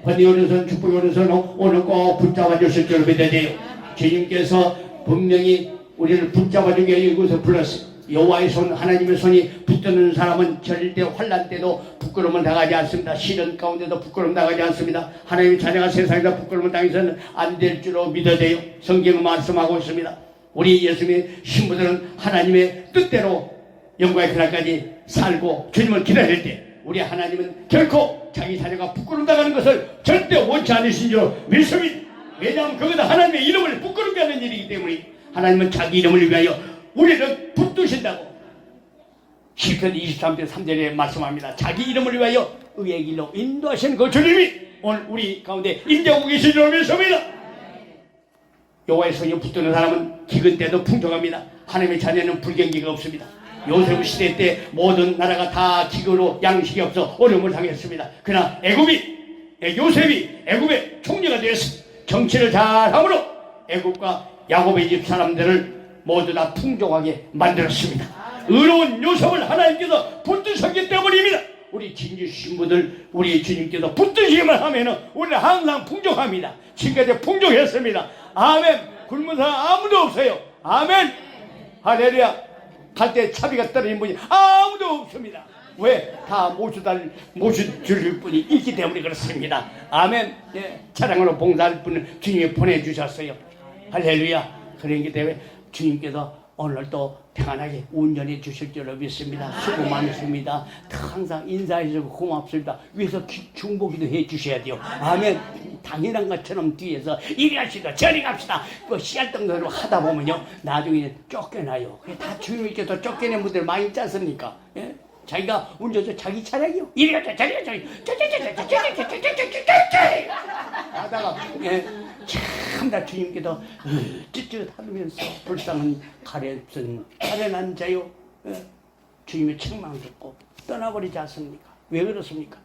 권위 오른손 축복의 오른손 오늘 꼭 붙잡아 주실 줄로 믿어요. 주님께서 분명히 우리를 붙잡아 주기 위해 이곳에 불렀어요. 여호와의 손 하나님의 손이 붙드는 사람은 절대 환난 때도 부끄러움을 당하지 않습니다. 시련 가운데도 부끄러움 당하지 않습니다. 하나님의 자녀가 세상에서 부끄러움을 당해서는 안 될 줄로 믿어요. 성경은 말씀하고 있습니다. 우리 예수님의 신부들은 하나님의 뜻대로 영광의 그날까지 살고 주님을 기다릴 때 우리 하나님은 결코 자기 자녀가 부끄러움 당하는 것을 절대 원치 않으신 줄 믿습니다. 왜냐하면 그것은 하나님의 이름을 부끄럽게 하는 일이기 때문에 하나님은 자기 이름을 위하여 우리를 붙드신다고 시편 23편 3절에 말씀합니다. 자기 이름을 위하여 의의 길로 인도하시는 그 주님이 오늘 우리 가운데 임재하고 계신 줄 믿습니다. 여호와의 손이 붙드는 사람은 기근 때도 풍족합니다. 하나님의 자녀는 불경기가 없습니다. 요셉 시대 때 모든 나라가 다 기근으로 양식이 없어 어려움을 당했습니다. 그러나 요셉이 애굽의 총리가 되었습니다. 정치를 잘함으로 애굽과 야곱의 집 사람들을 모두 다 풍족하게 만들었습니다. 의로운 요셉을 하나님께서 붙드셨기 때문입니다. 우리 진주 신부들 우리 주님께서 붙드시기만 하면은 우리는 항상 풍족합니다. 지금까지 풍족했습니다. 아멘. 굶은 사람 아무도 없어요. 아멘. 할렐루야. 갈 때 차비가 떨어진 분이 아무도 없습니다. 왜? 다 모셔줄 분이 있기 때문에 그렇습니다. 아멘. 예, 차량으로 봉사할 분을 주님이 보내주셨어요. 할렐루야. 그러기 때문에 주님께서 오늘 또 평안하게 운전해 주실 줄로 믿습니다. 수고 많으십니다. 항상 인사해 주고 고맙습니다. 위에서 중보기도 해 주셔야 돼요. 아멘. 당연한 것처럼 뒤에서 이리 갑시다 저리 갑시다 그 씨알덩어리로 하다 보면요 나중에 쫓겨나요. 다 주님께서 쫓겨낸 분들 많이 있지 않습니까? 예? 자기가 운전해서 자기 차량이요. 이리 가자 저리 가자 하다가 참다 주님께서 찌릿하면서 불쌍한 가련한 자요. 주님의 책망 듣고 떠나버리지 않습니까? 왜 그렇습니까?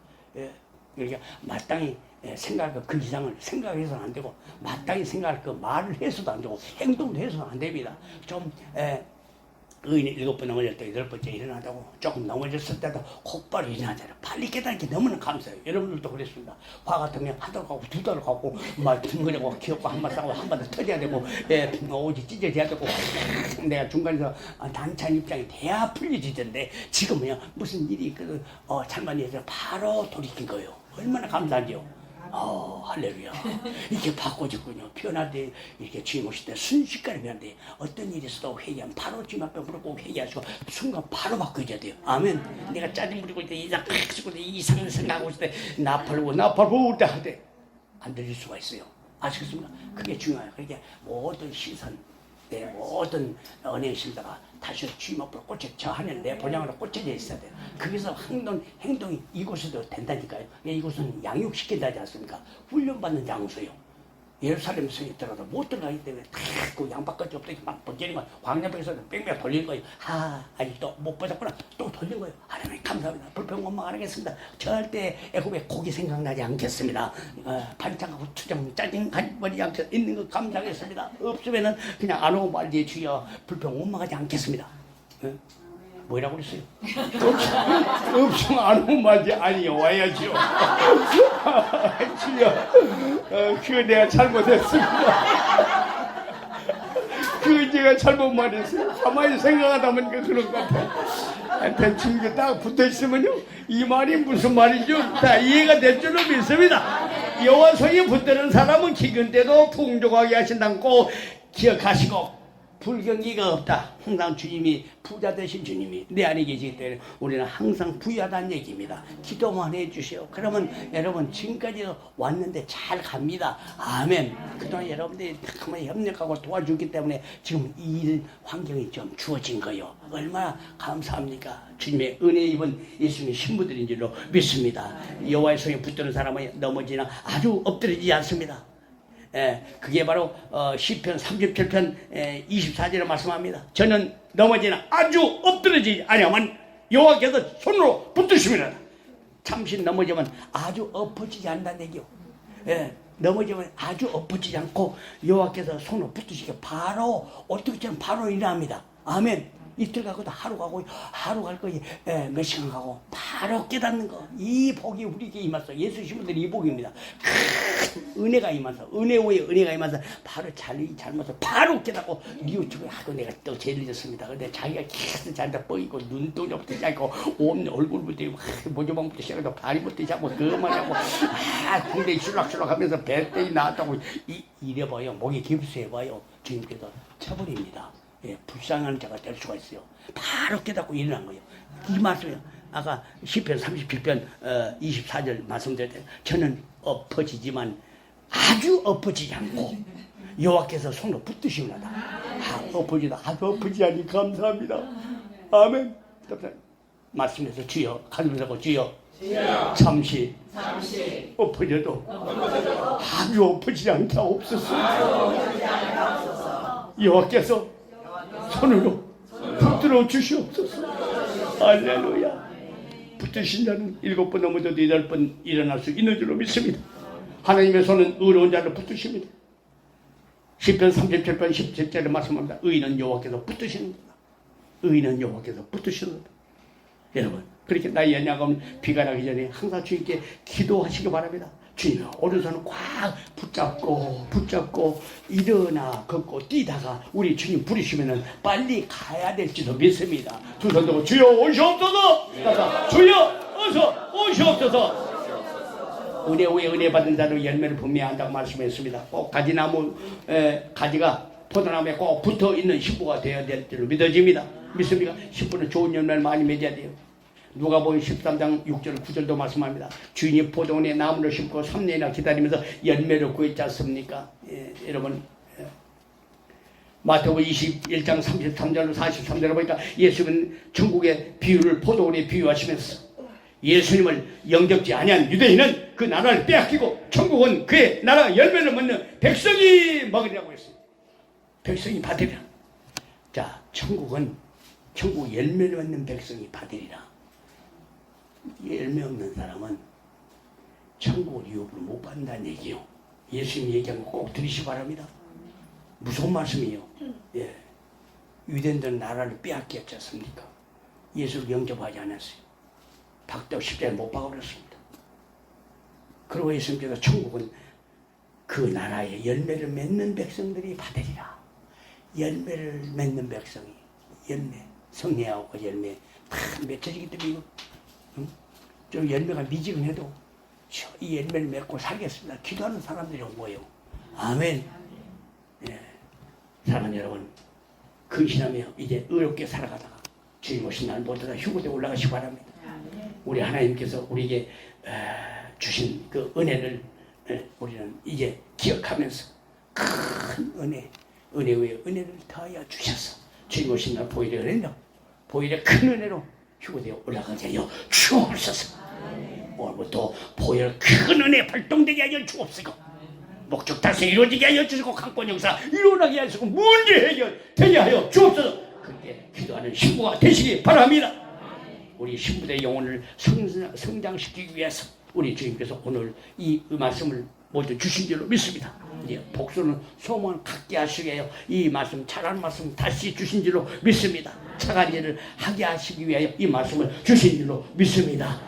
그러니까 마땅히 생각할 그 이상을 생각해서는 안 되고 마땅히 생각할 그 말을 해서도 안 되고 행동도 해서는 안 됩니다. 좀 의인이 7번 넘어질 때 8번째 일어나다고 조금 넘어졌을 때도 곧바로 일어나잖아요. 빨리 깨닫는 게 너무나 감사해요. 여러분들도 그랬습니다. 화 같으면 한 달 가고 2달 가고 막 둥그레고 귀엽고 한 번 싸고 한 번 더 터져야 되고 오지 찢어져야 되고 내가 중간에서 단찬 입장이 돼야 풀려지던데 지금은요 무슨 일이 있거든 잘만 해서 바로 돌이킨 거예요. 얼마나 감사한지요. 할렐루야. 이렇게 바꿔줬군요. 변할 때, 이렇게 주님 오실 때 순식간에 변한데, 어떤 일이 있어도 회개하면 바로 주님 앞에 무릎 회개하시고, 순간 바로 바꿔줘야 돼요. 아멘. 내가 짜증 부리고 있을 때, 이상을 생각하고 있을 때, 나 팔고 올 때, 안 들릴 수가 있어요. 아시겠습니까? 그게 중요해요. 그러니까 모든 시선, 내 모든 은혜의 심다가 다시 주님 앞으로 저 하늘 내 본향으로 꽂혀져 있어야 돼요. 거기서 행동이 이곳에도 된다니까요. 이곳은 양육시킨다지 않습니까? 훈련받는 장소예요. 예루살렘 성에 들어가도 못 들어가기 때문에 그 양밖에 없더니 막 번지는 거예요. 광야벽에서 뺑뺑 돌리는 거예요. 아직도 못 벗었구나. 또 돌린 거예요. 하나님 감사합니다. 불평 원망 안 하겠습니다. 절대 애굽의 고기 생각나지 않겠습니다. 반찬하고 투정 짜증 가지버리지 않겠 있는 거 감사하겠습니다. 없으면은 그냥 안 오고 말지 주여 불평 원망하지 않겠습니다. 뭐라고 그랬어요? 없으면 안 오고 말지 아니요 와야지요. 주여 그거 내가 잘못했습니다. 그거 제가 잘못 말했어요. 가만히 생각하다 보니까 그런 것 같아요. 하여튼 주님께 딱 붙어있으면요 이 말이 무슨 말인지 다 이해가 될 줄로 믿습니다. 여호와 성에 붙드는 사람은 기근 때도 풍족하게 하신다는 꼭 기억하시고 불경기가 없다. 항상 주님이 부자 되신 주님이 내 안에 계시기 때문에 우리는 항상 부유하다는 얘기입니다. 기도만 해주세요. 그러면 여러분 지금까지 왔는데 잘 갑니다. 아멘. 그동안 여러분들이 가만히 협력하고 도와주기 때문에 지금 이 환경이 좀 주어진 거예요. 얼마나 감사합니까? 주님의 은혜 입은 예수님의 신부들인 줄로 믿습니다. 여호와의 성에 붙드는 사람은 넘어지나 아주 엎드리지 않습니다. 그게 바로 시편 37편 24절에 말씀합니다. 저는 넘어지나 아주 엎드러지지 아니하면 여호와께서 손으로 붙드시면 잠시 넘어지면 아주 엎어지지 않는다는 얘기요. 넘어지면 아주 엎어지지 않고 여호와께서 손으로 붙드시게 바로 어떻게처럼 바로 일어납니다. 아멘. 이틀 가고도 하루 가고 하루 갈 거지 몇 시간 가고 바로 깨닫는 거. 이 복이 우리에게 임하서 예수 신부들이 이 복입니다. 큰 은혜가 임하서 은혜 위에 은혜가 임하서 바로 잘못을 바로 깨닫고 뉘우치고 하고 내가 또 죄를 잊었습니다. 근데 자기가 계속 자기가 뻐이고 눈동자부터 시작하고 온 얼굴부터 모조방부터 시작해서 다리부터 시작하고 그만 하고 굉장히 술락술락 하면서 배때이 나왔다고 이래봐요. 목이 깁스해봐요. 주님께서 쳐버립니다. 불쌍한 자가 될 수가 있어요. 바로 깨닫고 일어난 거예요. 이 말씀이에요. 아까 시편 37편 24절 말씀드릴 때 저는 엎어지지만 아주 엎어지지 않고 여호와께서 손으로 붙드시오나다. 엎어지다 아주 엎어지지 않니 감사합니다. 아멘. 말씀에서 주여 가슴에서 주여 잠시 엎어져도 아주 엎어지지 않게 하옵소서. 여호와께서 손으로 붙들어 주시옵소서. 할렐루야. 붙드신 자는 7번 넘어져도 8번 일어날 수 있는 줄로 믿습니다. 하나님의 손은 의로운 자를 붙드십니다. 시편 37편 17절에 말씀합니다. 의인은 여호와께서 붙드시는다. 의인은 여호와께서 붙드시는다. 여러분 그렇게 나의 연약함 비가 나기 전에 항상 주님께 기도하시기 바랍니다. 주님 오른손을 꽉 붙잡고 일어나 걷고 뛰다가 우리 주님 부르시면은 빨리 가야 될지도 믿습니다. 두 손 들고 주여 오시옵소서. 주여 어서 오시옵소서. 은혜 위에 은혜 받은 자로 열매를 분명히 한다고 말씀했습니다. 꼭 가지나무 가지가 포도나무에 꼭 붙어 있는 신부가 되어야 될 줄로 믿어집니다. 믿습니까? 신부는 좋은 열매를 많이 맺어야 돼요. 누가복음 13장 6절 9절도 말씀합니다. 주인이 포도원에 나무를 심고 3년이나 기다리면서 열매를 구했지 않습니까? 여러분, 마태복음 21장 33절로 43절을 보니까 예수님은 천국의 비유를 포도원에 비유하시면서 예수님을 영접지 아니한 유대인은 그 나라를 빼앗기고 천국은 그의 나라 열매를 맺는 백성이 먹으리라고 했어요. 백성이 받으리라. 자, 천국은 천국 열매를 맺는 백성이 받으리라. 열매 없는 사람은 천국을 유업으로 못 받는다는 얘기요. 예수님 얘기한 거 꼭 들으시기 바랍니다. 무서운 말씀이에요. 예. 유대인들은 나라를 빼앗겼지 않습니까? 예수를 영접하지 않았어요. 박대고 십자가에 못 박아버렸습니다. 그리고 예수님께서 천국은 그 나라의 열매를 맺는 백성들이 받으리라. 열매를 맺는 백성이 열매, 성례하고 열매 다 맺혀지기 때문에 좀 열매가 미지근해도 이 열매를 맺고 살겠습니다. 기도하는 사람들이 온 거예요. 아멘. 예. 사랑하는 여러분, 근신하며 이제 의롭게 살아가다가 주님 오신 날 모두 다 휴거대에 올라가시기 바랍니다. 우리 하나님께서 우리에게 주신 그 은혜를 우리는 이제 기억하면서 큰 은혜 위에 은혜를 더하여 주셔서 주님 오신 날 보일의 은혜로 보일의 큰 은혜로 휴거대에 올라가게 하여 주옵소서. 오늘부터 보혈 큰 은혜 발동되게 하여 주옵소서. 목적 달성 이루어지게 하여 주시고 강권 역사 일어나게 하시고 문제 해결 되게 하여 주옵소서. 그렇게 기도하는 신부가 되시기 바랍니다. 우리 신부의 영혼을 성장시키기 위해서 우리 주님께서 오늘 이 말씀을 모두 주신 줄로 믿습니다. 이제 복수는 소망을 갖게 하시게 해요. 이 말씀, 착한 말씀 다시 주신 줄로 믿습니다. 착한 일을 하게 하시기 위하여 이 말씀을 주신 줄로 믿습니다.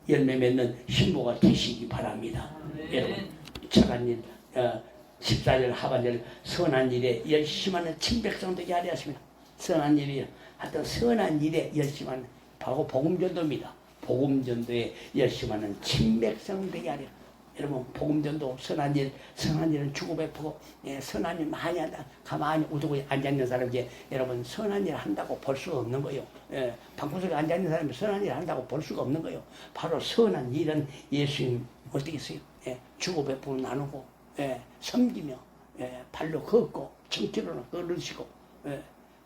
열매 맺는 신부가 되시기 바랍니다. 여러분, 착한 일, 14절 하반절 선한 일에 열심하는 친백성 되게 하려 하십니다. 선한 일이요. 하여튼 선한 일에 열심하는 바로 복음전도입니다. 복음전도에 열심하는 친백성 되게 하려. 여러분, 복음전도 선한 일은 주고 베푸고 선한 일 많이 한다. 가만히 우두고 앉아있는 사람이 여러분 선한 일 한다고 볼 수가 없는 거예요. 방구석에 앉아있는 사람이 선한 일 한다고 볼 수가 없는 거예요. 바로 선한 일은 예수님 어떻게 했어요? 주고 베푸고 나누고 섬기며 발로 걷고 청기로는 걸으시고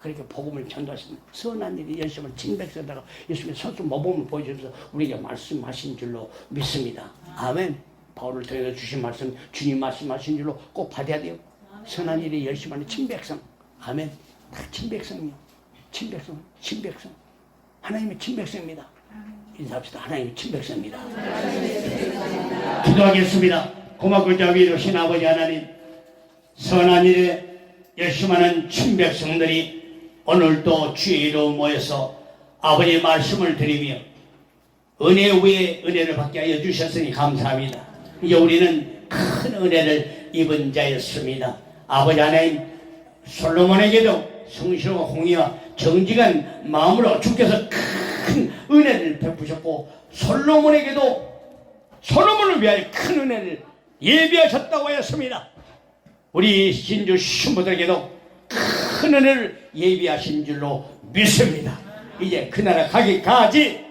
그렇게 복음을 전도하시는 선한 일이 열심을 친백성다가 예수님의 선수 모범을 보여주면서 우리에게 말씀하신 줄로 믿습니다. 아멘. 바울을 통해서 주신 말씀, 주님 말씀하신 줄로 꼭 받아야 돼요. 선한 일이 열심하는 친백성. 아멘. 다 친백성이요. 친백성. 하나님의 친백성입니다. 인사합시다. 하나님의 친백성입니다. 기도하겠습니다. 고맙고 자비로우신 아버지 하나님, 선한 일에 열심하는 친백성들이 오늘도 주의로 모여서 아버지의 말씀을 드리며 은혜 위에 은혜를 받게 하여 주셨으니 감사합니다. 이제 우리는 큰 은혜를 입은 자였습니다. 아버지 하나님, 솔로몬에게도 성실과 공의와 정직한 마음으로 주께서 큰 은혜를 베푸셨고 솔로몬에게도 솔로몬을 위하여 큰 은혜를 예비하셨다고 하였습니다. 우리 신주 신부들에게도 큰 은혜를 예비하신 줄로 믿습니다. 이제 그 나라 가기까지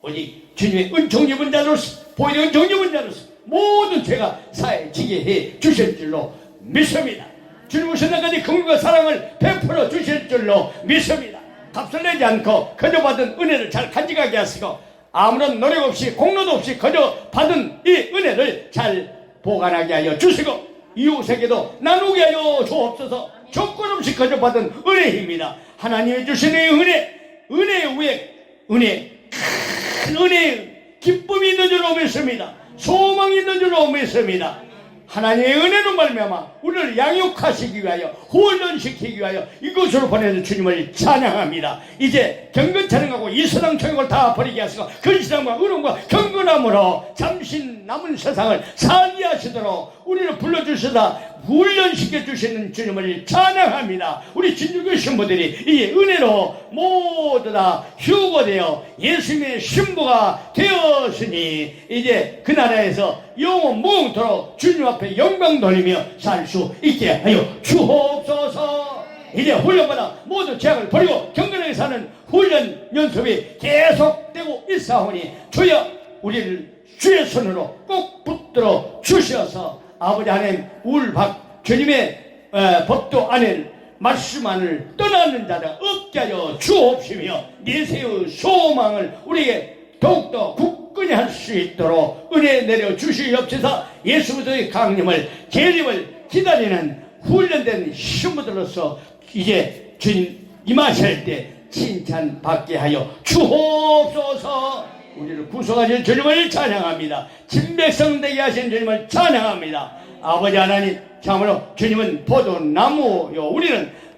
오직 주님의 은총 입은 자로서 보이는 은총 입은 자로서 모든 죄가 사해지게 해 주실 줄로 믿습니다. 주님 오신 날까지 긍휼과 사랑을 베풀어 주실 줄로 믿습니다. 값을 내지 않고 거저 받은 은혜를 잘 간직하게 하시고 아무런 노력 없이 공로도 없이 거저 받은 이 은혜를 잘 보관하게 하여 주시고 이웃에게도 나누게 하여 주옵소서. 조건 없이 거저 받은 은혜입니다. 하나님이 주시는 은혜 위에 큰 은혜 기쁨이 있는 줄로 믿습니다. 소망이 있는 줄로 믿습니다. 하나님의 은혜로 말미암아 우리를 양육하시기 위하여 훈련시키기 위하여 이곳으로 보내는 주님을 찬양합니다. 이제 경건 찬양하고 이세상 총욕을 다 버리게 하시고 근신함과 의로움과 경건함으로 잠시 남은 세상을 살게 하시도록 우리를 불러주시다 훈련시켜 주시는 주님을 찬양합니다. 우리 진주교 신부들이 이 은혜로 모두 다 휴거되어 예수님의 신부가 되었으니 이제 그 나라에서 영원 무궁토록 주님 앞에 영광 돌리며 살 수 있게 하여 주옵소서. 이제 훈련마다 모두 죄악을 버리고 경건하게 사는 훈련 연습이 계속되고 있사오니 주여 우리를 주의 손으로 꼭 붙들어 주셔서 아버지 하나님 울박 주님의 법도 아닌 말씀 안을 떠나는 자가 없게 하여 주옵시며 내세의 소망을 우리에게 더욱더 굳건히 할 수 있도록 은혜 내려 주시옵소서. 예수의 강림을 재림을 기다리는 훈련된 신부들로서 이제 주님 임하실 때 칭찬받게 하여 주옵소서. 우리를 구속하신 주님을 찬양합니다. 진백성 되게 하신 주님을 찬양합니다. 아버지 하나님 참으로 주님은 포도나무요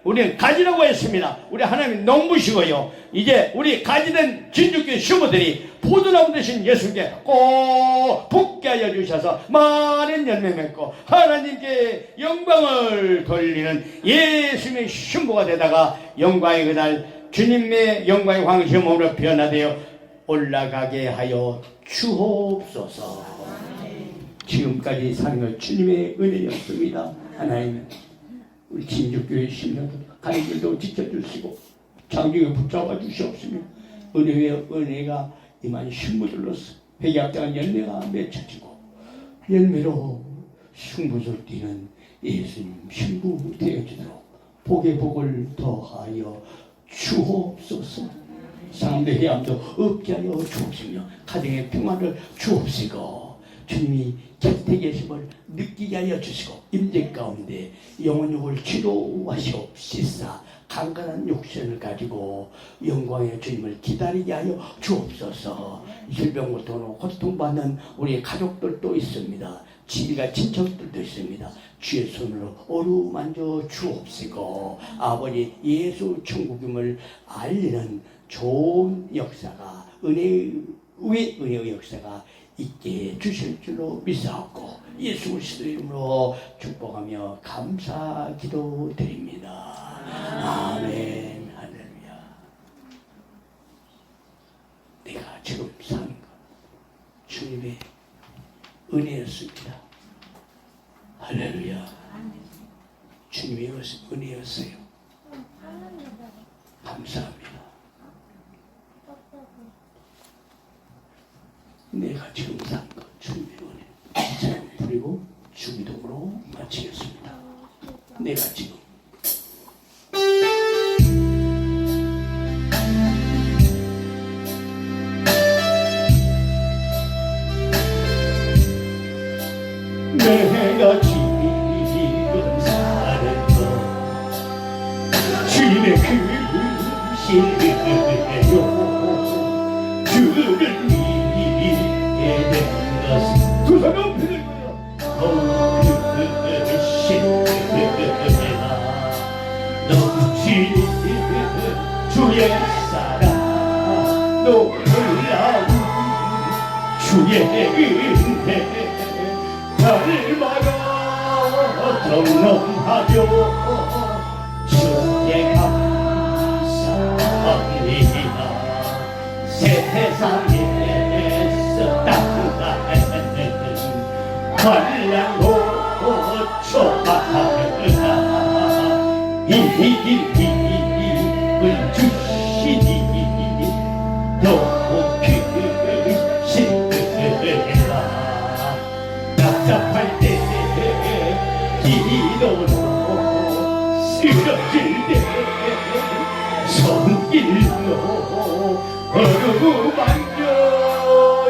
우리는 가지라고 했습니다. 우리 하나님 농부시고요. 이제 우리 가지된 진주교 신부들이 포도나무 되신 예수께 꼭 붙게 하여 주셔서 많은 열매 맺고 하나님께 영광을 돌리는 예수님의 신부가 되다가 영광의 그날 주님의 영광의 황심으로 변화되어 올라가게 하여 주옵소서. 지금까지 사는 것 주님의 은혜였습니다. 하나님 우리 진주교회 신령들 가족들도 지켜주시고 장중에 붙잡아 주시옵시며 은혜가 이만 신부들로서 회개합당한 열매가 맺혀지고 열매로 승부를 띠는 예수님 신부 되어지도록 복의 복을 더하여 주옵소서. 상대 해함도 없게 하여 주옵시며 가정의 평안을 주옵시고 주님이 곁에 계심을 느끼게 하여 주시고 임재 가운데 영혼욕을 치료하시옵시사 강건한 육신을 가지고 영광의 주님을 기다리게 하여 주옵소서. 질병고통으로 고통받는 우리 가족들도 있습니다. 지리가 친척들도 있습니다. 주의 손으로 어루만져 주옵시고 아버지 예수 천국임을 알리는 좋은 역사가 은혜의 역사가 있게 주실 줄로 믿사옵고 예수 그리스도 이름으로 축복하며 감사 기도드립니다. 아멘. 할렐루야. 내가 지금 사는 것 주님의 은혜였습니다. 할렐루야. 주님의 은혜였어요. 감사합니다. 내가 지금 산 것 주님의 은혜 그리고 주기도문으로 마치겠습니다. 내가 지금 내가 지금 사는 것 주님의 그 신뢰요 주를 믿게 된 것은 두 사람 편을 그 신뢰가 넘치는 주의 사랑 놀라운 주의 은혜 날마다 경험하며 주께 감사합니다. 세상에서 땅하는 환난고 초하나 이길 힘을 주시니 높이 신으라 답답할 때 기도로 쓰러질 때 손길로 어루만져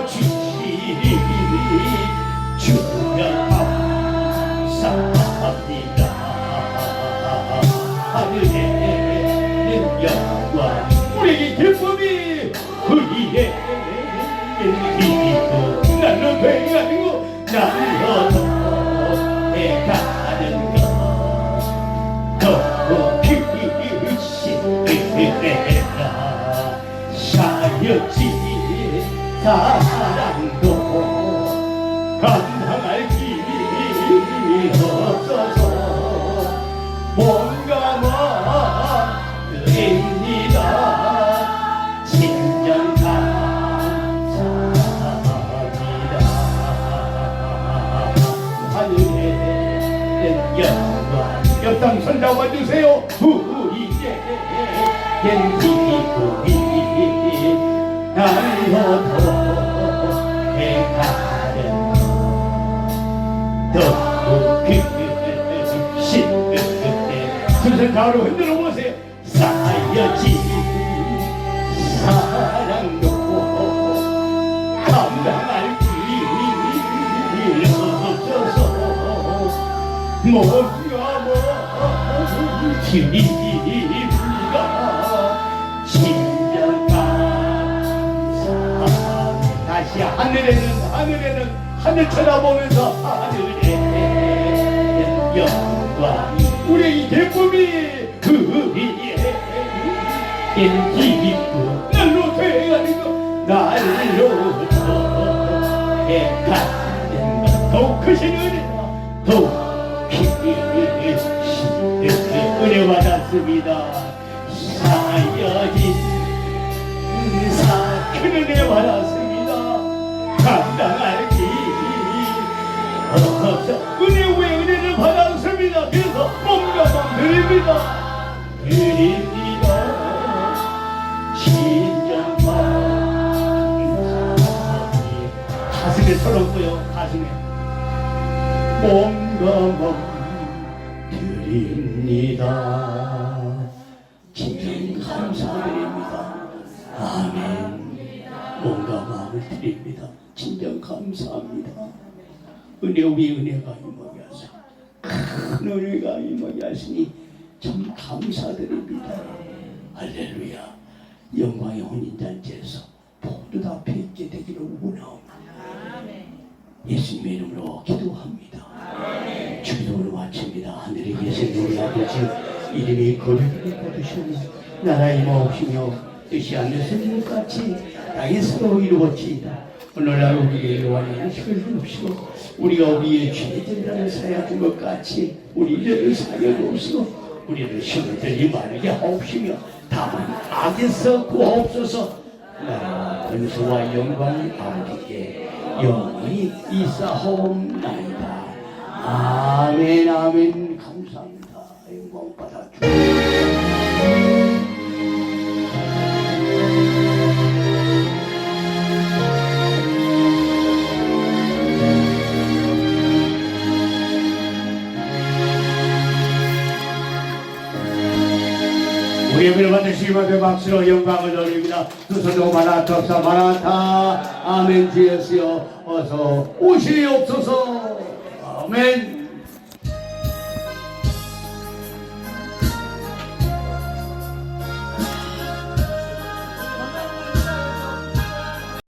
주시니 주여 감사합니다. 하늘에는 영광 우리 기쁨이 우리의 일이고 날로 배가고 날로 배가는 것 높이 신으라 사여지 사랑도 감당할 길이 없어서 영광 옆당 손 잡아주세요. 우리의 엔티브리 날로도 해가는 더욱이 두손 가로 흔들어 보세요. 쌓여진 사랑도 감당할 길 없어서 모두가 모시리가 진정 감사. 다시 하늘에는 하늘 쳐다보면서 하늘에 영광 우리 기쁨이 우리의 기쁨 날로 돼가는 것 날로 돼가는 것 더욱 크신 은혜 더욱 은혜 받았습니다. 쌓여진 큰 은혜 받았습니다. 감당할 길 없어 은혜 위에 은혜를 받았습니다. 그래서 몸과 마음 드립니다. 진정한 가슴에 서럽고요. 가슴에 몸과 마음 드립니다. 진정 감사드립니다. 아멘. 몸과 마음을 드립니다. 진정 감사합니다. 은혜 위에 은혜가 임하게 하사 큰 은혜가 임하게 하시니 참 감사드립니다. 할렐루야. 영광의 혼인잔치에서 모두 다 뵙게 되기를 원하옵니다. 예수님의 이름으로 기도합니다. 주기도를 마칩니다. 하늘에 계신 우리 아버지 이름이 거룩히 받으시며 나라의 마옵시며 뜻이 하늘에서 같이 땅에서도 이루어지이다. 오늘날 우리의 요한의 음식을 주옵시고 우리가 우리의 죄들이라는 사여준 것 같이 우리를 사여주옵시고 우리를 시험들이 말게 하옵시며 다만 악에서 구하옵소서. 나라와 권세와 영광이 아버지께 영원히 있사옵나이다. 아멘 아멘. 감사합니다. 영광 받아 주옵소서. 우리 예배를 받으시기 위해 박수로 영광을 돌립니다. 두 손으로 마라타사 마라타 아멘. 주여서 어서 오시옵소서. 아멘.